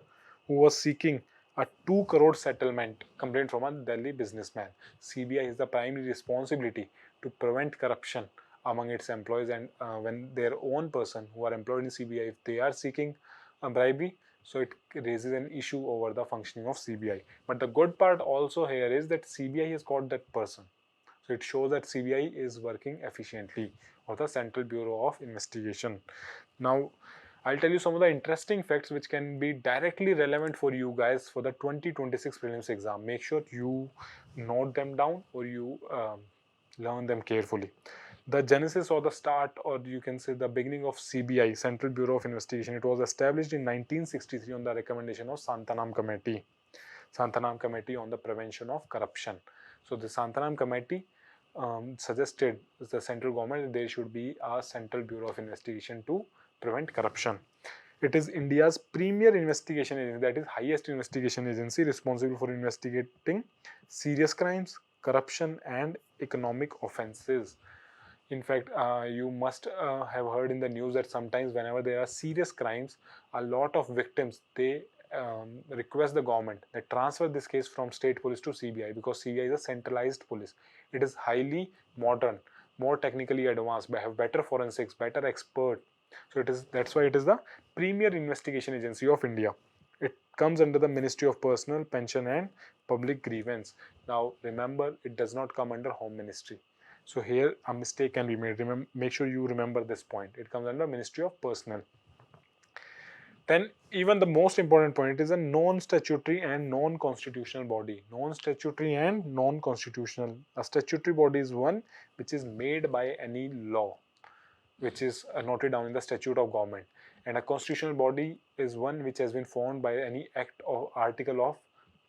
who was seeking a 2 crore settlement complaint from a Delhi businessman. CBI has the primary responsibility to prevent corruption among its employees, and when their own person who are employed in CBI, if they are seeking a bribery, so it raises an issue over the functioning of CBI. But the good part also here is that CBI has caught that person. So it shows that CBI is working efficiently, or the Central Bureau of Investigation. Now, I'll tell you some of the interesting facts which can be directly relevant for you guys for the 2026 prelims exam. Make sure you note them down, or you learn them carefully. The genesis or the start, or you can say the beginning of CBI, Central Bureau of Investigation, it was established in 1963 on the recommendation of Santanam Committee. Santanam Committee on the Prevention of Corruption. So the Santanam Committee suggested the central government there should be a Central Bureau of Investigation to prevent corruption. It is India's premier investigation agency, that is highest investigation agency, responsible for investigating serious crimes, corruption and economic offences. In fact, you must have heard in the news that sometimes whenever there are serious crimes, a lot of victims, they request the government that transfer this case from state police to CBI, because CBI is a centralized police. It is highly modern, more technically advanced, have better forensics, better expert. So that's why it is the premier investigation agency of India. It comes under the Ministry of Personnel, Pension and Public Grievance. Now remember, it does not come under Home Ministry. So here a mistake can be made. Make sure you remember this point. It comes under Ministry of Personnel. Then even the most important point, it is a non-statutory and non-constitutional body. Non-statutory and non-constitutional. A statutory body is one which is made by any law, which is noted down in the statute of government. And a constitutional body is one which has been formed by any act or article of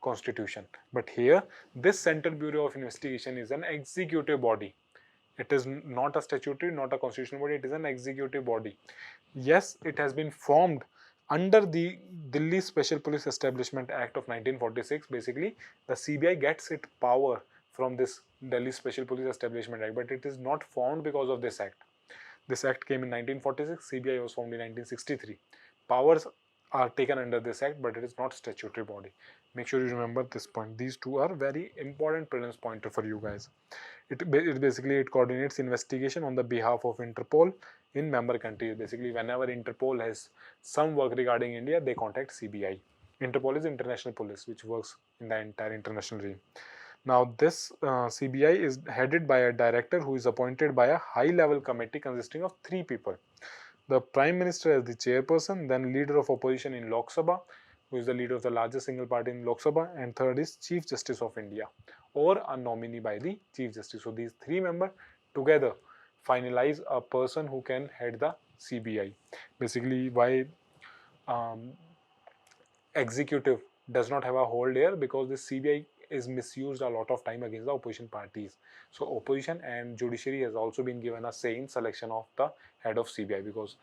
constitution. But here, this Central Bureau of Investigation is an executive body. It is not a statutory, not a constitutional body, it is an executive body. Yes, it has been formed under the Delhi Special Police Establishment Act of 1946. Basically, the CBI gets its power from this Delhi Special Police Establishment Act, but it is not formed because of this act. This act came in 1946, CBI was formed in 1963. Powers are taken under this act, but it is not statutory body. Make sure you remember this point. These two are very important prelims pointer for you guys. It basically it coordinates investigation on the behalf of Interpol in member countries. Basically, whenever Interpol has some work regarding India, they contact CBI. Interpol is international police, which works in the entire international region. Now, this CBI is headed by a director who is appointed by a high-level committee consisting of 3 people. The Prime Minister as the chairperson, then leader of opposition in Lok Sabha, who is the leader of the largest single party in Lok Sabha, and third is Chief Justice of India, or a nominee by the Chief Justice. So these 3 members together finalize a person who can head the CBI. Basically, why executive does not have a hold here, because the CBI is misused a lot of time against the opposition parties. So opposition and judiciary has also been given a say in selection of the head of CBI, because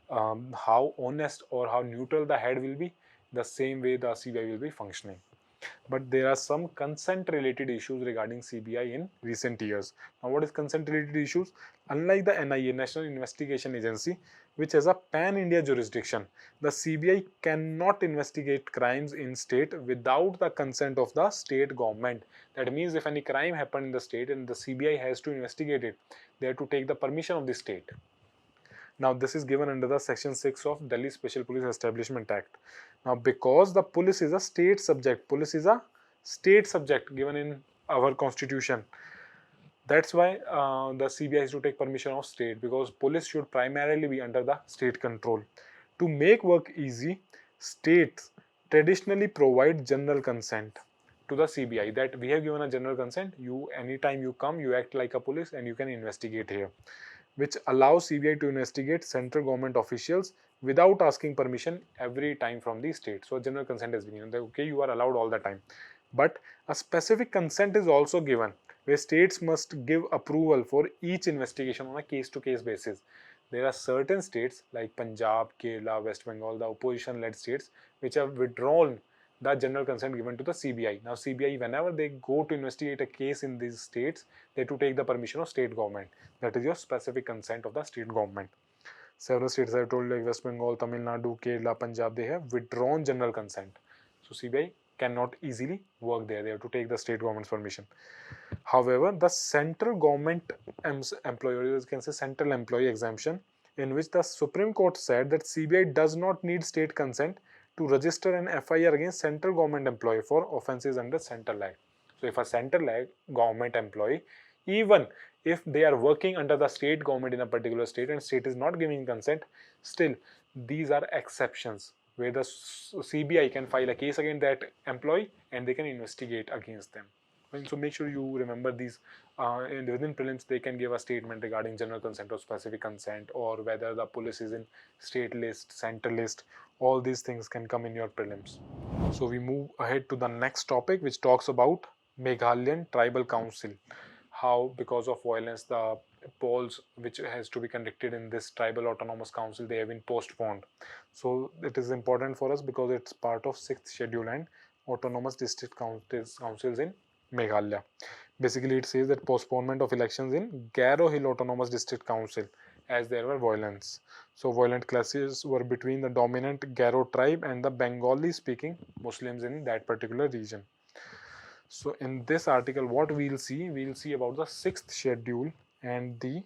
how honest or how neutral the head will be, the same way the CBI will be functioning. But there are some consent related issues regarding CBI in recent years. Now, what is consent related issues? Unlike the NIA, National Investigation Agency, which has a pan-India jurisdiction, the CBI cannot investigate crimes in state without the consent of the state government. That means if any crime happened in the state and the CBI has to investigate it, they have to take the permission of the state. Now, this is given under the Section 6 of Delhi Special Police Establishment Act. Now, because the police is a state subject, police is a state subject given in our constitution. That's why the CBI has to take permission of state, because police should primarily be under the state control. To make work easy, states traditionally provide general consent to the CBI, that we have given a general consent. You, anytime you come, you act like a police and you can investigate here, which allows CBI to investigate central government officials without asking permission every time from the state. So general consent has been given. Okay, you are allowed all the time. But a specific consent is also given, where states must give approval for each investigation on a case-to-case basis. There are certain states like Punjab, Kerala, West Bengal, the opposition-led states, which have withdrawn the general consent given to the CBI. Now CBI, whenever they go to investigate a case in these states, they have to take the permission of state government. That is your specific consent of the state government. Several states I have told, like West Bengal, Tamil Nadu, Kerala, Punjab, they have withdrawn general consent. So CBI cannot easily work there. They have to take the state government's permission. However, the central government employee, you can say central employee exemption, in which the Supreme Court said that CBI does not need state consent to register an FIR against central government employee for offences under Central Act. So if a central government employee, even if they are working under the state government in a particular state and state is not giving consent, still these are exceptions where the CBI can file a case against that employee and they can investigate against them. So make sure you remember these. Within prelims, they can give a statement regarding general consent or specific consent, or whether the police is in state list, center list. All these things can come in your prelims. So we move ahead to the next topic, which talks about Meghalayan Tribal Council. How, because of violence, the polls which has to be conducted in this tribal autonomous council, they have been postponed. So it is important for us because it's part of 6th schedule and autonomous district councils in Meghalaya. Basically, it says that postponement of elections in Garo Hill Autonomous District Council, as there were violence. So violent clashes were between the dominant Garo tribe and the Bengali speaking Muslims in that particular region. So in this article, what we'll see about the 6th schedule and the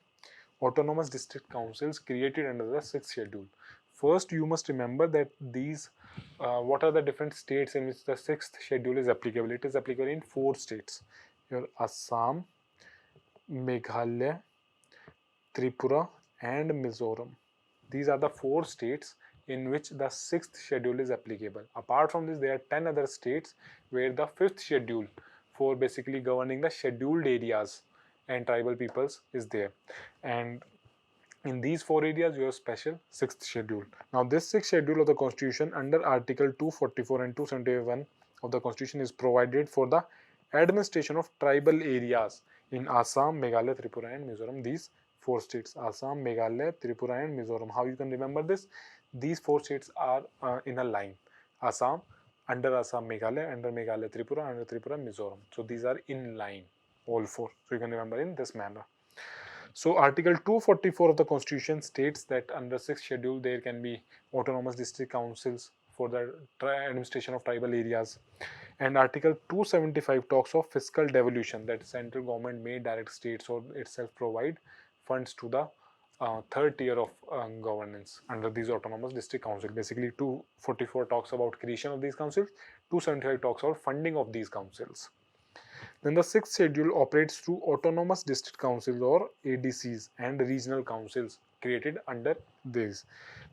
autonomous district councils created under the 6th schedule. First, you must remember that these, what are the different states in which the 6th schedule is applicable. It is applicable in 4 states. Your Assam, Meghalaya, Tripura and Mizoram. These are the 4 states in which the 6th schedule is applicable. Apart from this, there are 10 other states where the 5th schedule for basically governing the scheduled areas and tribal peoples is there. And in these 4 areas, you have special 6th schedule. Now, this 6th schedule of the Constitution under Article 244 and 271 of the Constitution is provided for the administration of tribal areas in Assam, Meghalaya, Tripura and Mizoram. These 4 states, Assam, Meghalaya, Tripura and Mizoram. How you can remember this? These 4 states are in a line. Assam, under Assam, Meghalaya, under Meghalaya, Tripura, under Tripura, Mizoram. So these are in line, all 4. So you can remember in this manner. So Article 244 of the Constitution states that under 6th schedule there can be autonomous district councils for the administration of tribal areas. And Article 275 talks of fiscal devolution, that central government may direct states or itself provide funds to the third tier of governance under these autonomous district council. Basically 244 talks about creation of these councils, 275 talks about funding of these councils. Then the sixth schedule operates through autonomous district councils or ADCs and regional councils created under these.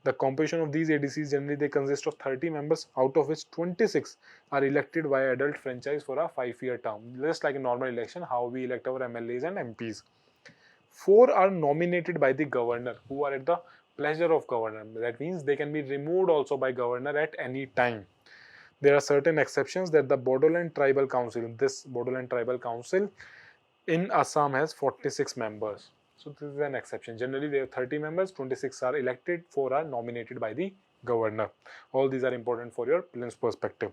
The composition of these ADCs generally they consist of 30 members, out of which 26 are elected via adult franchise for a 5-year term, just like a normal election, how we elect our MLAs and MPs. 4 are nominated by the governor, who are at the pleasure of governor. That means they can be removed also by governor at any time. There are certain exceptions that the Bodoland Tribal Council, this Bodoland Tribal Council in Assam has 46 members. So this is an exception. Generally there are 30 members, 26 are elected, 4 are nominated by the governor. All these are important for your prelims perspective.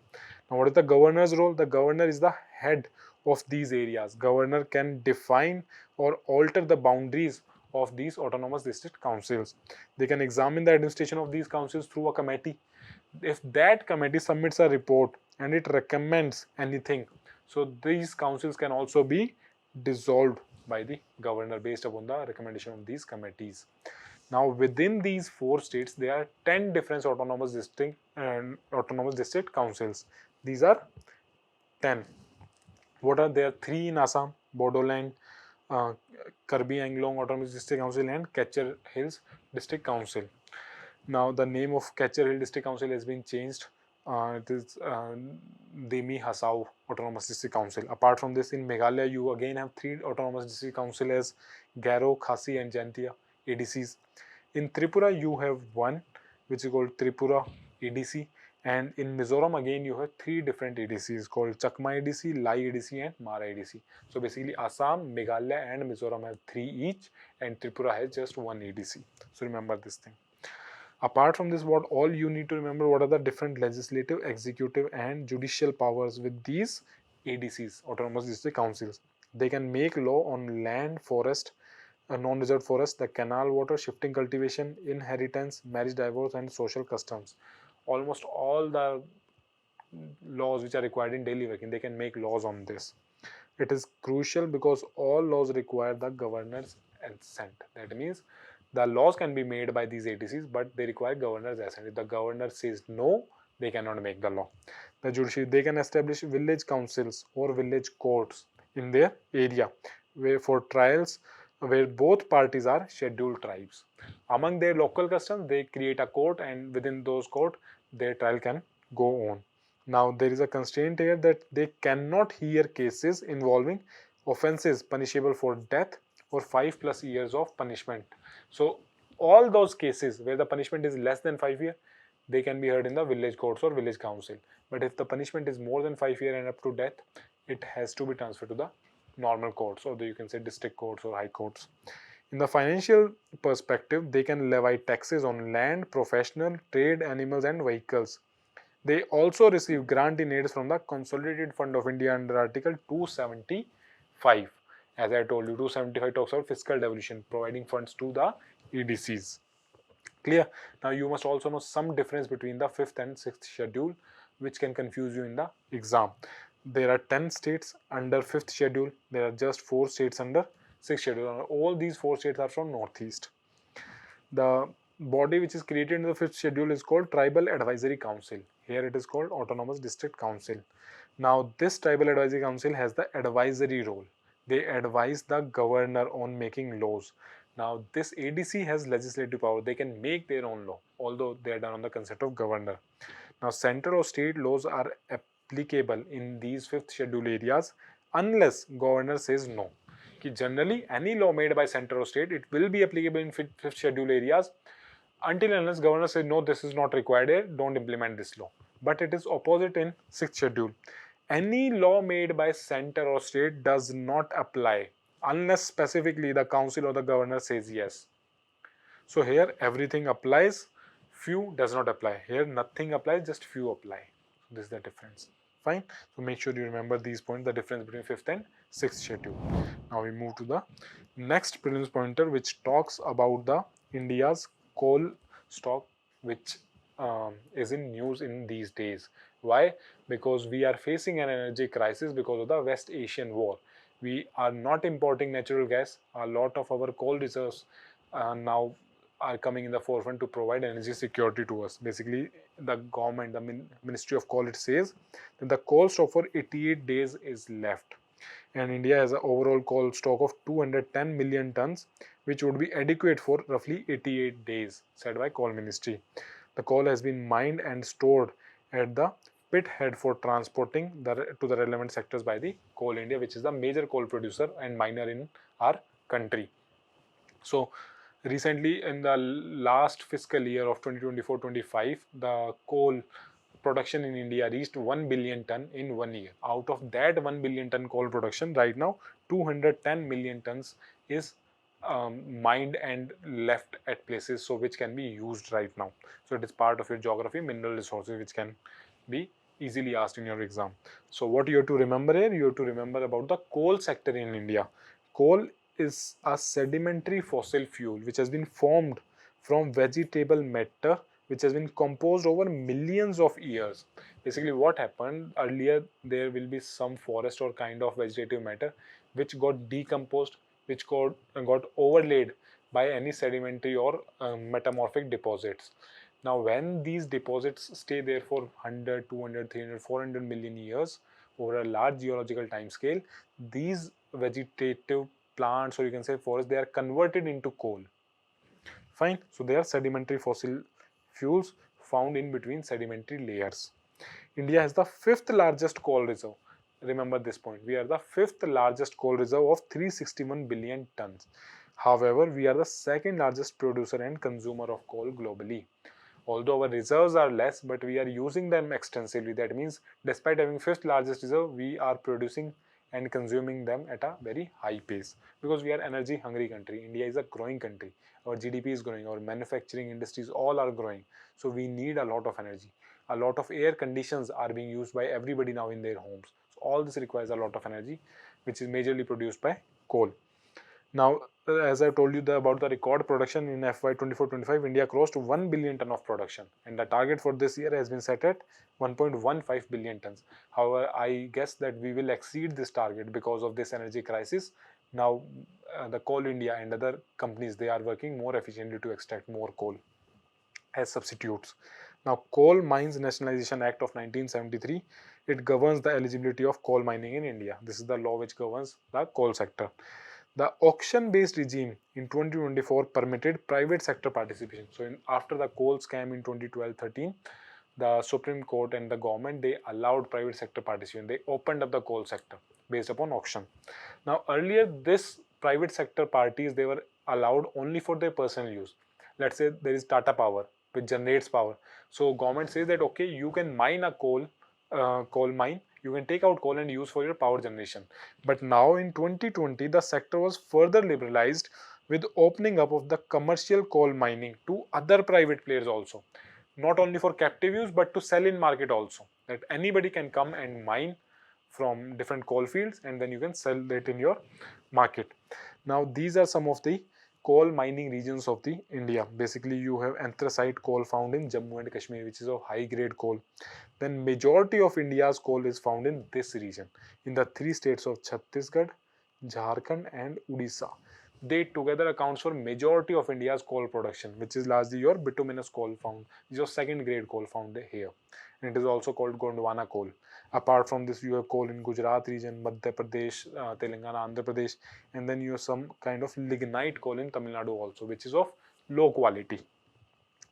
Now what is the governor's role? The governor is the head of these areas. Governor can define or alter the boundaries of these autonomous district councils. They can examine the administration of these councils through a committee. If that committee submits a report and it recommends anything, so these councils can also be dissolved by the governor based upon the recommendation of these committees. Now within these 4 states there are 10 different autonomous district councils. These are 10. What are there? 3 in Assam: Bodoland, uh, Karbi Anglong Autonomous District Council and Catcher Hills District Council. Now the name of Catcher Hill District Council has been changed. It is Demi Hasao Autonomous District Council. Apart from this, in Meghalaya you again have 3 autonomous district council as Garo, Khasi and Jantia ADCs. In Tripura you have 1 which is called Tripura ADC, and in Mizoram again you have 3 different ADCs called Chakma ADC, Lai ADC and Mara ADC. So basically Assam, Meghalaya and Mizoram have 3 each, and Tripura has just 1 ADC. So remember this thing. Apart from this, what all you need to remember, what are the different legislative, executive and judicial powers with these ADCs, autonomous district councils. They can make law on land, forest, non-reserved forest, the canal water, shifting cultivation, inheritance, marriage, divorce and social customs. Almost all the laws which are required in daily working, they can make laws on this. It is crucial because all laws require the governor's assent. That means the laws can be made by these ADCs, but they require governor's assent. If the governor says no, they cannot make the law. The judiciary, they can establish village councils or village courts in their area where for trials where both parties are scheduled tribes. Among their local customs, they create a court, and within those court, their trial can go on. Now there is a constraint here that they cannot hear cases involving offences punishable for death or 5+ years of punishment. So all those cases where the punishment is less than 5 years, they can be heard in the village courts or village council. But if the punishment is more than 5 years and up to death, it has to be transferred to the normal courts, or you can say district courts or high courts. In the financial perspective, they can levy taxes on land, professional, trade, animals and vehicles. They also receive grant in aids from the Consolidated Fund of India under Article 275. As I told you, 275 talks about fiscal devolution, providing funds to the ADCs. Clear? Now you must also know some difference between the 5th and 6th schedule, which can confuse you in the exam. There are 10 states under 5th schedule. There are just 4 states under 6th schedule. All these 4 states are from Northeast. The body which is created in the 5th schedule is called Tribal Advisory Council. Here it is called Autonomous District Council. Now this Tribal Advisory Council has the advisory role. They advise the governor on making laws. Now this ADC has legislative power. They can make their own law, although they are done on the concept of governor. Now central or state laws are applicable in these 5th schedule areas unless governor says no. Generally any law made by center or state, it will be applicable in 5th schedule areas until unless governor says no, this is not required here, don't implement this law. But it is opposite in 6th schedule. Any law made by center or state does not apply unless specifically the council or the governor says yes. So here everything applies, few does not apply. Here nothing applies, just few apply. This is the difference. Fine. So make sure you remember these points, the difference between 5th and 6th schedule. Now we move to the next prelims pointer, which talks about the India's coal stock, which is in news in these days. Why? Because we are facing an energy crisis because of the West Asian war. We are not importing natural gas. A lot of our coal reserves now are coming in the forefront to provide energy security to us. Basically, the government, the Ministry of Coal, it says that the coal stock for 88 days is left, and India has an overall coal stock of 210 million tons, which would be adequate for roughly 88 days, said by Coal Ministry. The coal has been mined and stored at the pit head for transporting to the relevant sectors by the Coal India, which is the major coal producer and miner in our country. So recently, in the last fiscal year of 2024-25, the coal production in India reached 1 billion ton in 1 year. Out of that 1 billion ton coal production, right now 210 million tons is mined and left at places, so which can be used right now. So it is part of your geography, mineral resources, which can be easily asked in your exam. So what you have to remember here, you have to remember about the coal sector in India. Coal is a sedimentary fossil fuel which has been formed from vegetable matter, which has been composed over millions of years. Basically, what happened earlier, there will be some forest or kind of vegetative matter which got decomposed, which got overlaid by any sedimentary or metamorphic deposits. Now, when these deposits stay there for 100, 200, 300, 400 million years over a large geological time scale, these vegetative plants, or you can say forests, they are converted into coal. Fine. So they are sedimentary fossil fuels found in between sedimentary layers. India has the fifth largest coal reserve. Remember this point. We are the fifth largest coal reserve of 361 billion tons. However, we are the second largest producer and consumer of coal globally. Although our reserves are less, but we are using them extensively. That means despite having fifth largest reserve, we are producing and consuming them at a very high pace, because we are energy hungry country. India is a growing country. Our GDP is growing, our manufacturing industries all are growing. So we need a lot of energy. A lot of air conditions are being used by everybody now in their homes. So all this requires a lot of energy, which is majorly produced by coal. Now, as I told you about the record production in FY 24-25, India crossed 1 billion ton of production, and the target for this year has been set at 1.15 billion tons. However, I guess that we will exceed this target because of this energy crisis. Now, the Coal India and other companies, they are working more efficiently to extract more coal as substitutes. Now, Coal Mines Nationalization Act of 1973, it governs the eligibility of coal mining in India. This is the law which governs the coal sector. The auction-based regime in 2024 permitted private sector participation. So, after the coal scam in 2012-13, the Supreme Court and the government, they allowed private sector participation. They opened up the coal sector based upon auction. Now, earlier, this private sector parties, they were allowed only for their personal use. Let's say there is Tata Power, which generates power. So, government says that okay, you can mine a coal mine, you can take out coal and use for your power generation. But now in 2020, the sector was further liberalized with opening up of the commercial coal mining to other private players also. Not only for captive use, but to sell in market also. That anybody can come and mine from different coal fields, and then you can sell it in your market. Now, these are some of the coal mining regions of the India. Basically, you have anthracite coal found in Jammu and Kashmir, which is a high grade coal. Then majority of India's coal is found in this region, in the three states of Chhattisgarh, Jharkhand and Odisha. They together accounts for majority of India's coal production, which is largely your bituminous coal found. This is your second grade coal found here. And it is also called Gondwana coal. Apart from this, you have coal in Gujarat region, Madhya Pradesh, Telangana, Andhra Pradesh, and then you have some kind of lignite coal in Tamil Nadu also, which is of low quality.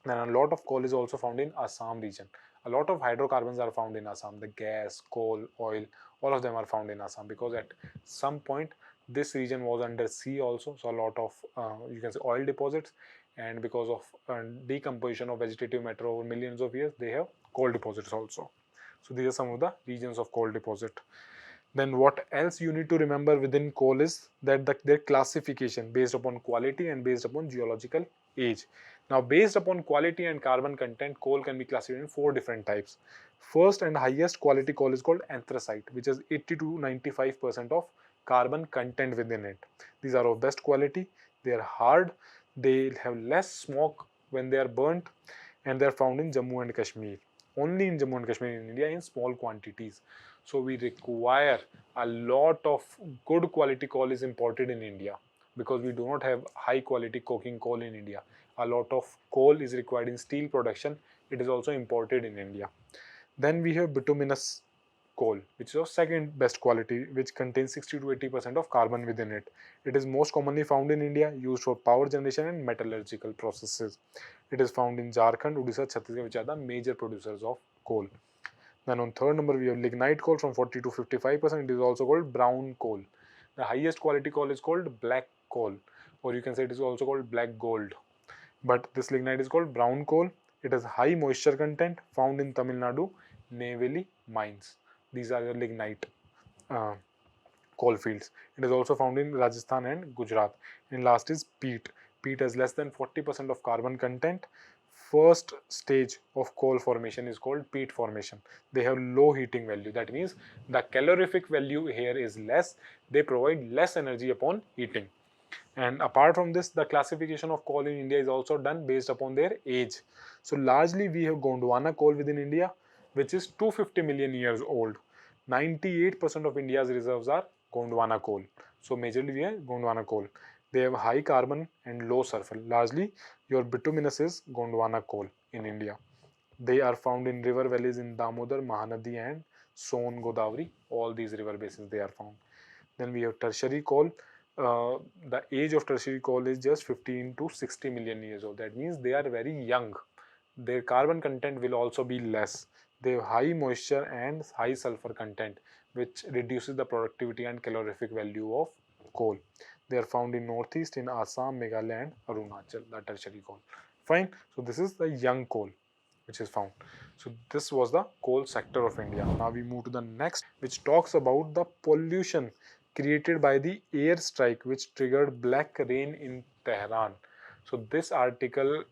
Then a lot of coal is also found in Assam region. A lot of hydrocarbons are found in Assam. The gas, coal, oil, all of them are found in Assam, because at some point this region was under sea also. So a lot of you can say oil deposits, and because of decomposition of vegetative matter over millions of years, they have coal deposits also. So these are some of the regions of coal deposit. Then what else you need to remember within coal is that their classification based upon quality and based upon geological age. Now, based upon quality and carbon content, coal can be classified in 4 different types. First and highest quality coal is called anthracite, which is 80 to 95% of carbon content within it. These are of best quality, they are hard, they have less smoke when they are burnt, and they are found in Jammu and Kashmir. Only in Jammu and Kashmir in India in small quantities. So we require a lot of good quality coal is imported in India because we do not have high quality coking coal in India. A lot of coal is required in steel production. It is also imported in India. Then we have bituminous coal, which is of second best quality, which contains 60 to 80% of carbon within it. It is most commonly found in India, used for power generation and metallurgical processes. It is found in Jharkhand, Odisha, Chhattisgarh, which are the major producers of coal. Then on third number we have lignite coal from 40 to 55%. It is also called brown coal. The highest quality coal is called black coal, or you can say it is also called black gold. But this lignite is called brown coal. It has high moisture content, found in Tamil Nadu, Neyveli mines. These are the lignite uh, coal fields. It is also found in Rajasthan and Gujarat. And last is peat. Peat has less than 40% of carbon content. First stage of coal formation is called peat formation. They have low heating value. That means the calorific value here is less. They provide less energy upon heating. And apart from this, the classification of coal in India is also done based upon their age. So largely we have Gondwana coal within India, which is 250 million years old. 98% of India's reserves are Gondwana coal. So majorly we have Gondwana coal. They have high carbon and low sulfur. Largely your bituminous is Gondwana coal in India. They are found in river valleys in Damodar, Mahanadi and Son, Godavari. All these river basins they are found. Then we have tertiary coal. The age of tertiary coal is just 15 to 60 million years old. That means they are very young. Their carbon content will also be less. They have high moisture and high sulfur content, which reduces the productivity and calorific value of coal. They are found in northeast in Assam, Meghalaya and Arunachal, the tertiary coal. Fine. So this is the young coal which is found. So this was the coal sector of India. Now we move to the next, which talks about the pollution created by the air strike which triggered black rain in Tehran. So this article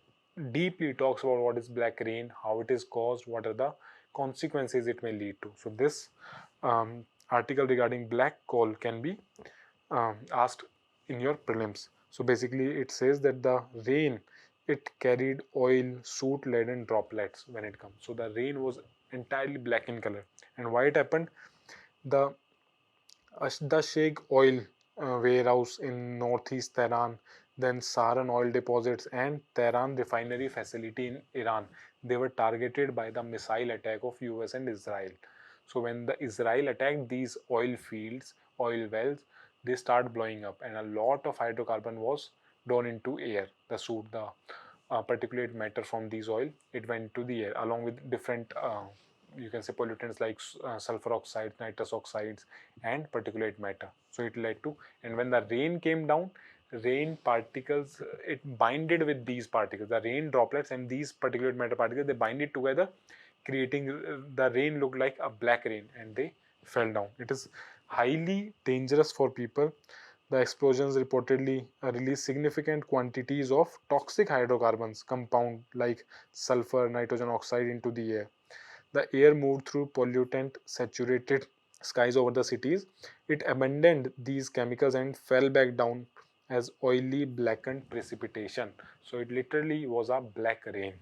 deeply talks about what is black rain, how it is caused, what are the consequences it may lead to. So this article regarding black coal can be asked in your prelims. So basically it says that the rain, it carried oil, soot, lead and droplets when it comes. So the rain was entirely black in color. And why it happened? The Sheikh oil warehouse in northeast Tehran, then Saran oil deposits and Tehran refinery facility in Iran. They were targeted by the missile attack of US and Israel. So when the Israel attacked these oil fields, oil wells, they start blowing up and a lot of hydrocarbon was drawn into air. The soot, the particulate matter from these oil, it went to the air along with different you can say pollutants like sulfur oxides, nitrous oxides and particulate matter. So it led to, and when the rain came down, rain particles, it binded with these particles, the rain droplets and these particulate matter particles, they bind it together, creating the rain looked like a black rain and they fell down. It is highly dangerous for people. The explosions reportedly released significant quantities of toxic hydrocarbons compound like sulfur, nitrogen oxide into the air. The air moved through pollutant saturated skies over the cities. It abandoned these chemicals and fell back down as oily blackened precipitation. So it literally was a black rain.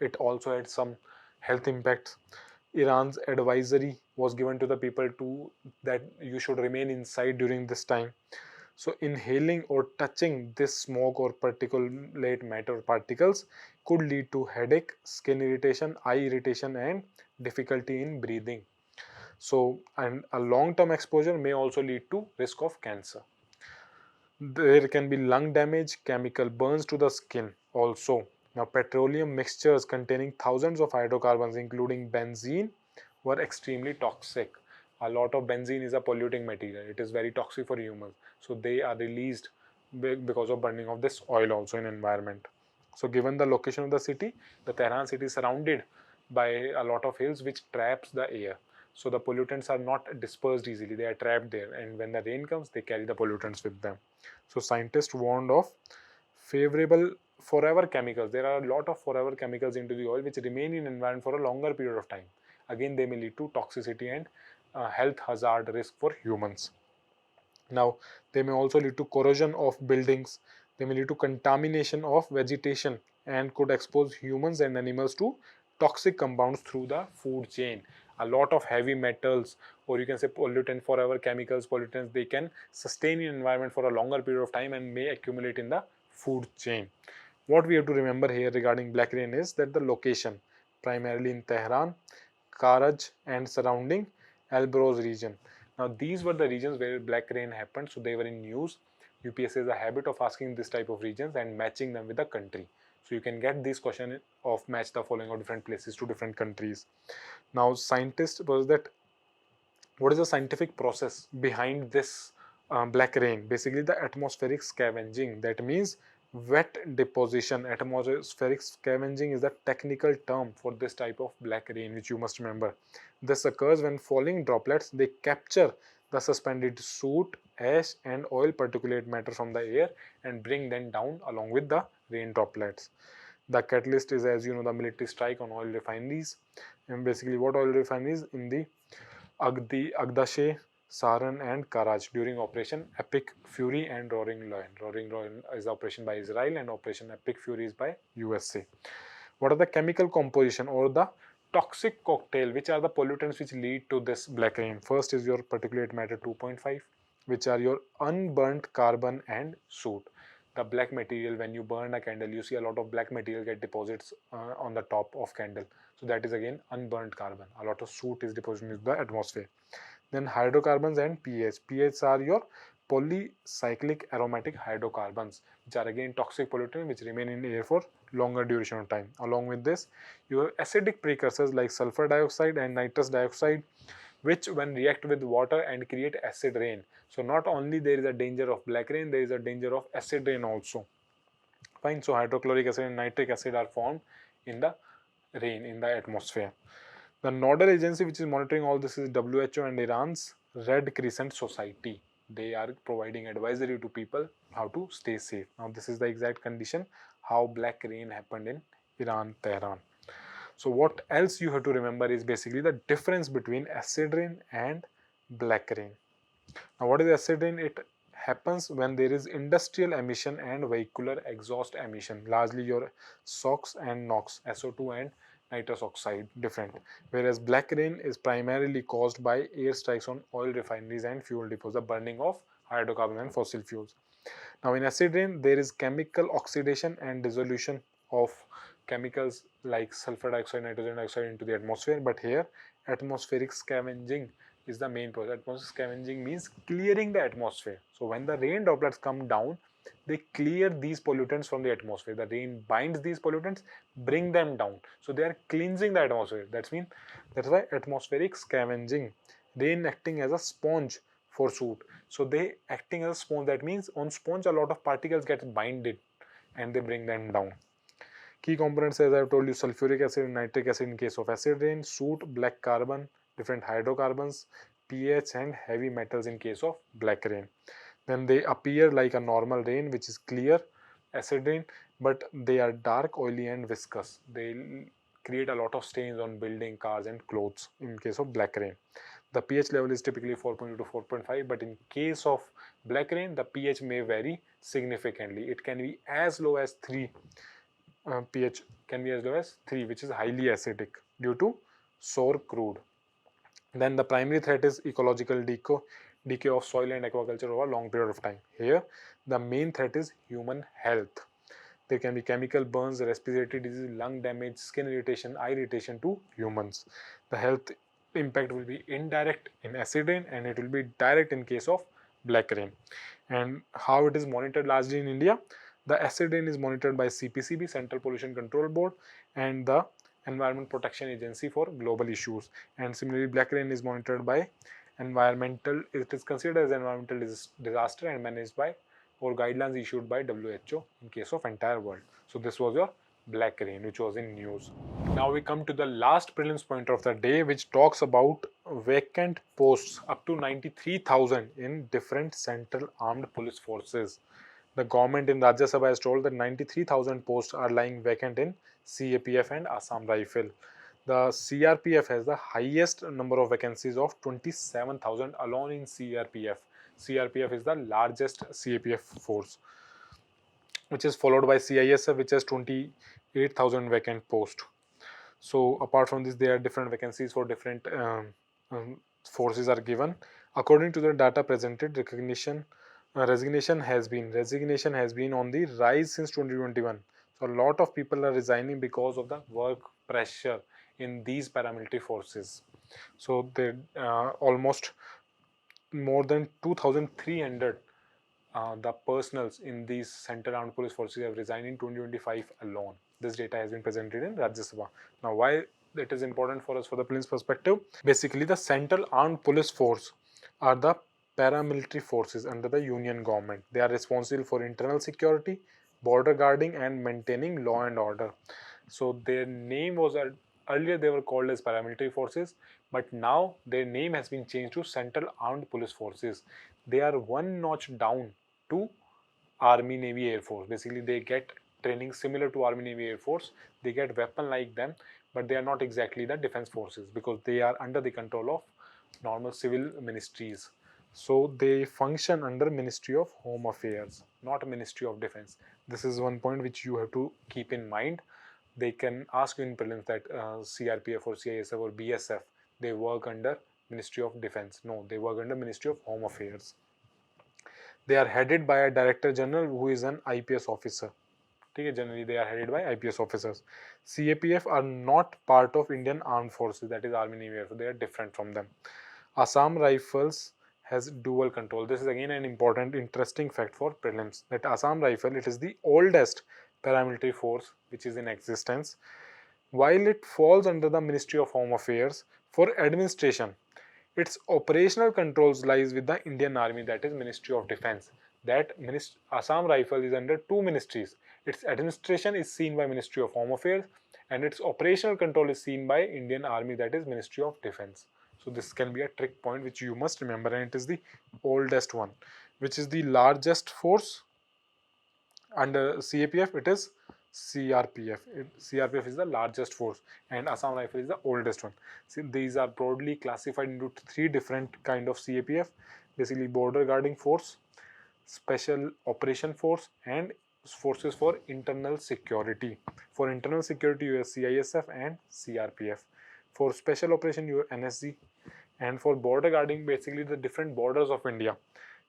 It also had some health impacts. Iran's advisory was given to the people to that you should remain inside during this time. So inhaling or touching this smoke or particulate matter particles could lead to headache, skin irritation, eye irritation and difficulty in breathing. So and a long-term exposure may also lead to risk of cancer. There can be lung damage, chemical burns to the skin also. Now petroleum mixtures containing thousands of hydrocarbons including benzene were extremely toxic. A lot of benzene is a polluting material. It is very toxic for humans. So they are released because of burning of this oil also in environment. So given the location of the city, the Tehran city is surrounded by a lot of hills which traps the air. So the pollutants are not dispersed easily. They are trapped there. And when the rain comes, they carry the pollutants with them. So scientists warned of favorable forever chemicals. There are a lot of forever chemicals into the oil which remain in environment for a longer period of time. Again, they may lead to toxicity and health hazard risk for humans. Now, they may also lead to corrosion of buildings. They may lead to contamination of vegetation and could expose humans and animals to toxic compounds through the food chain. A lot of heavy metals, or you can say pollutant, forever chemicals, pollutants, they can sustain in environment for a longer period of time and may accumulate in the food chain. What we have to remember here regarding black rain is that the location, primarily in Tehran, Karaj and surrounding Elbrus region. Now these were the regions where black rain happened, so they were in news. UPSC has a habit of asking this type of regions and matching them with the country. So you can get this question of match the following of different places to different countries. Now scientists was that what is the scientific process behind this black rain? Basically the atmospheric scavenging. That means wet deposition. Atmospheric scavenging is the technical term for this type of black rain, which you must remember. This occurs when falling droplets, they capture the suspended soot, ash and oil particulate matter from the air and bring them down along with the rain droplets. The catalyst is, as you know, the military strike on oil refineries. And basically what oil refineries? In the Agdashe, Saran and Karaj during Operation Epic Fury and Roaring Lion. Roaring Lion is operation by Israel and Operation Epic Fury is by USA. What are the chemical composition or the toxic cocktail? Which are the pollutants which lead to this black rain? First is your particulate matter 2.5, which are your unburnt carbon and soot. The black material, when you burn a candle, you see a lot of black material get deposits on the top of candle. So that is again unburnt carbon. A lot of soot is deposited in the atmosphere. Then hydrocarbons and pH. pH are your polycyclic aromatic hydrocarbons, which are again toxic pollutants which remain in air for longer duration of time. Along with this, you have acidic precursors like sulfur dioxide and nitrous dioxide, which when react with water and create acid rain. So not only there is a danger of black rain, there is a danger of acid rain also. Fine. So hydrochloric acid and nitric acid are formed in the rain in the atmosphere. The nodal agency which is monitoring all this is WHO and Iran's Red Crescent Society. They are providing advisory to people how to stay safe. Now this is the exact condition how black rain happened in Iran, Tehran. So what else you have to remember is basically the difference between acid rain and black rain. Now what is acid rain? It happens when there is industrial emission and vehicular exhaust emission, largely your SOx and NOx, SO2 and nitrous oxide different. Whereas black rain is primarily caused by air strikes on oil refineries and fuel depots, the burning of hydrocarbon and fossil fuels. Now in acid rain, there is chemical oxidation and dissolution of chemicals like sulfur dioxide, nitrogen dioxide into the atmosphere. But here, atmospheric scavenging is the main process. Atmospheric scavenging means clearing the atmosphere. So when the rain droplets come down, they clear these pollutants from the atmosphere. The rain binds these pollutants, bring them down. So they are cleansing the atmosphere. That's why atmospheric scavenging. Rain acting as a sponge for soot. So they acting as a sponge. That means on sponge a lot of particles get binded and they bring them down. Key components, as I have told you, sulfuric acid and nitric acid in case of acid rain, soot, black carbon, different hydrocarbons, pH and heavy metals in case of black rain. Then they appear like a normal rain which is clear acid rain, but they are dark, oily and viscous. They create a lot of stains on building, cars and clothes in case of black rain. The pH level is typically 4.2 to 4.5, but in case of black rain, the pH may vary significantly. It can be as low as 3. pH can be as low as 3, which is highly acidic due to sour crude. Then the primary threat is ecological decay of soil and aquaculture over a long period of time. Here, the main threat is human health. There can be chemical burns, respiratory disease, lung damage, skin irritation, eye irritation to humans. The health impact will be indirect in acid rain and it will be direct in case of black rain. And how it is monitored largely in India? The acid rain is monitored by CPCB, Central Pollution Control Board, and the Environment Protection Agency for global issues. And similarly, black rain is monitored by environmental, it is considered as environmental disaster and managed by or guidelines issued by WHO in case of entire world. So this was your black rain which was in news. Now we come to the last prelims pointer of the day, which talks about vacant posts up to 93,000 in different central armed police forces. The government in Rajya Sabha has told that 93,000 posts are lying vacant in CAPF and Assam Rifle. The CRPF has the highest number of vacancies of 27,000 alone in CRPF. CRPF is the largest CAPF force. which is followed by CISF, which has 28,000 vacant posts. So apart from this, there are different vacancies for different forces are given. According to the data presented, resignation has been on the rise since 2021. So a lot of people are resigning because of the work pressure in these paramilitary forces. So they almost more than 2,300 the personals in these central armed police forces have resigned in 2025 alone. This data has been presented in Rajya Sabha. Now, why it is important for us for the police perspective? Basically, the central armed police force are the paramilitary forces under the union government. They are responsible for internal security, border guarding, and maintaining law and order. So their name was earlier they were called as paramilitary forces, but now their name has been changed to Central Armed Police Forces. They are one notch down to Army, Navy, Air Force. Basically, they get training similar to Army, Navy, Air Force. They get weapon like them, but they are not exactly the defense forces because they are under the control of normal civil ministries. So they function under Ministry of Home Affairs, not Ministry of Defense. This is one point which you have to keep in mind. They can ask you in prelims that CRPF or CISF or BSF, they work under Ministry of Defense. No, they work under Ministry of Home Affairs. They are headed by a director general who is an IPS officer. Okay, generally they are headed by IPS officers. CAPF are not part of Indian Armed Forces, that is Army, Navy, Air Force. They are different from them. Assam Rifles has dual control. This is again an important, interesting fact for prelims. That Assam Rifle, it is the oldest paramilitary force which is in existence. While it falls under the Ministry of Home Affairs for administration, its operational controls lies with the Indian Army, that is Ministry of Defense. That Assam Rifle is under two ministries. Its administration is seen by Ministry of Home Affairs and its operational control is seen by Indian Army, that is Ministry of Defense. So this can be a trick point which you must remember, and it is the oldest one. Which is the largest force under CAPF? It is CRPF. CRPF is the largest force and Assam Rifle is the oldest one. See, these are broadly classified into three different kind of CAPF. Basically, border guarding force, special operation force, and forces for internal security. For internal security, you have CISF and CRPF. For special operation, you have NSG. And for border guarding, basically the different borders of India,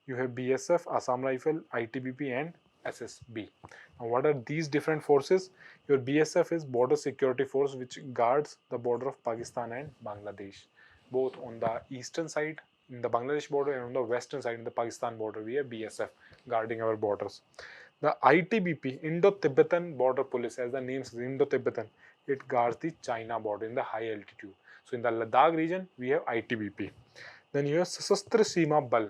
you have BSF, Assam Rifle, ITBP, and SSB. Now, what are these different forces? Your BSF is Border Security Force, which guards the border of Pakistan and Bangladesh, both on the eastern side in the Bangladesh border and on the western side in the Pakistan border. We have BSF guarding our borders. The ITBP, Indo-Tibetan Border Police, as the name says, Indo-Tibetan, it guards the China border in the high altitude. So in the Ladakh region, we have ITBP. Then you have Sasastra Seema Bal,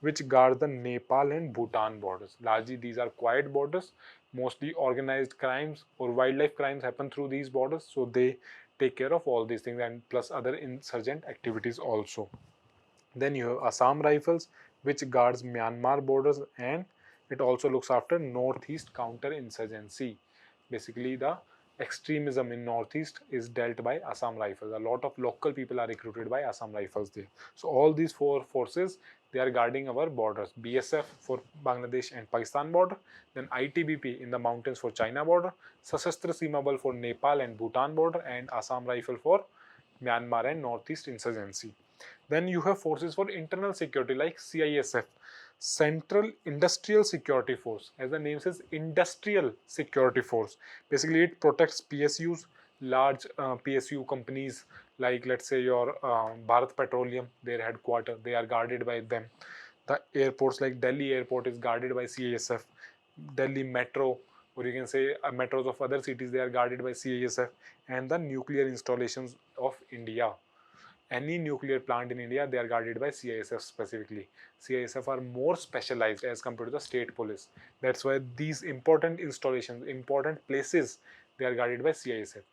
which guard the Nepal and Bhutan borders. Largely, these are quiet borders. Mostly organized crimes or wildlife crimes happen through these borders. So they take care of all these things and plus other insurgent activities also. Then you have Assam Rifles, which guards Myanmar borders, and it also looks after Northeast counter-insurgency. Basically, the extremism in Northeast is dealt by Assam Rifles. A lot of local people are recruited by Assam Rifles there. So all these four forces, they are guarding our borders. BSF for Bangladesh and Pakistan border, then ITBP in the mountains for China border, Sasastra Seema Bal for Nepal and Bhutan border, and Assam Rifle for Myanmar and Northeast insurgency. Then you have forces for internal security like CISF, Central Industrial Security Force. As the name says, Industrial Security Force. Basically, it protects PSUs, large PSU companies like, let's say, your Bharat Petroleum, their headquarters, they are guarded by them. The airports like Delhi Airport is guarded by CISF. Delhi Metro, or you can say metros of other cities, they are guarded by CISF. And the nuclear installations of India, any nuclear plant in India, they are guarded by CISF specifically. CISF are more specialized as compared to the state police. That's why these important installations, important places, they are guarded by CISF.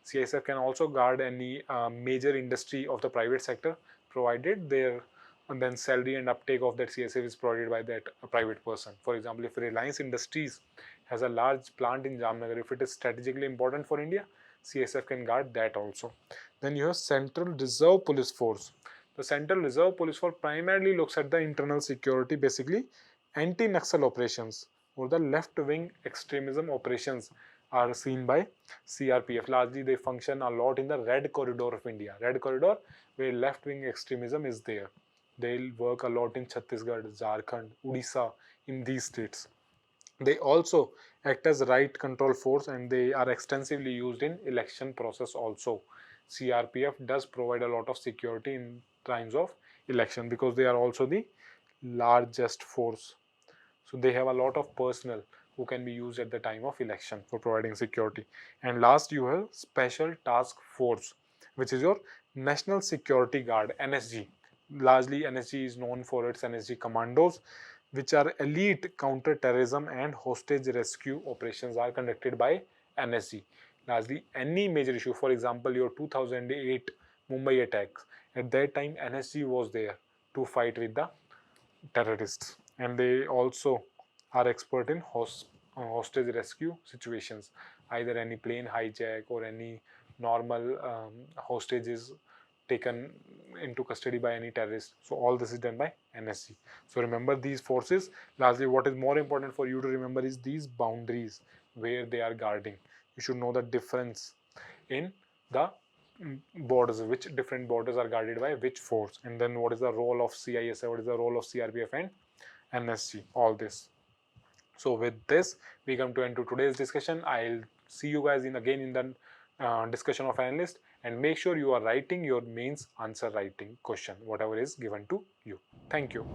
CISF can also guard any major industry of the private sector, provided their and then salary and uptake of that CISF is provided by that private person. For example, if Reliance Industries has a large plant in Jamnagar, if it is strategically important for India, CISF can guard that also. Then you have Central Reserve Police Force. The Central Reserve Police Force primarily looks at the internal security, basically anti-Naxal operations. or the left-wing extremism operations are seen by CRPF. Largely, they function a lot in the red corridor of India. Red corridor, where left-wing extremism is there. They'll work a lot in Chhattisgarh, Jharkhand, Odisha, in these states. They also act as right control force, and they are extensively used in election process also. CRPF does provide a lot of security in times of election because they are also the largest force. So they have a lot of personnel who can be used at the time of election for providing security. And last, you have Special Task Force, which is your National Security Guard, NSG. Largely, NSG is known for its NSG commandos, which are elite counter-terrorism and hostage rescue operations are conducted by NSG. Largely, any major issue, for example, your 2008 Mumbai attacks, at that time NSG was there to fight with the terrorists, and they also are expert in hostage rescue situations, either any plane hijack or any normal hostages taken into custody by any terrorist. So all this is done by NSC. So remember these forces. Lastly, what is more important for you to remember is these boundaries where they are guarding. You should know the difference in the borders, which different borders are guarded by which force, and then what is the role of CISI, what is the role of CRPF and NSG, all this. So with this, we come to end to today's discussion. I'll see you guys again in the discussion of Analyst, and make sure you are writing your mains answer writing question, whatever is given to you. Thank you.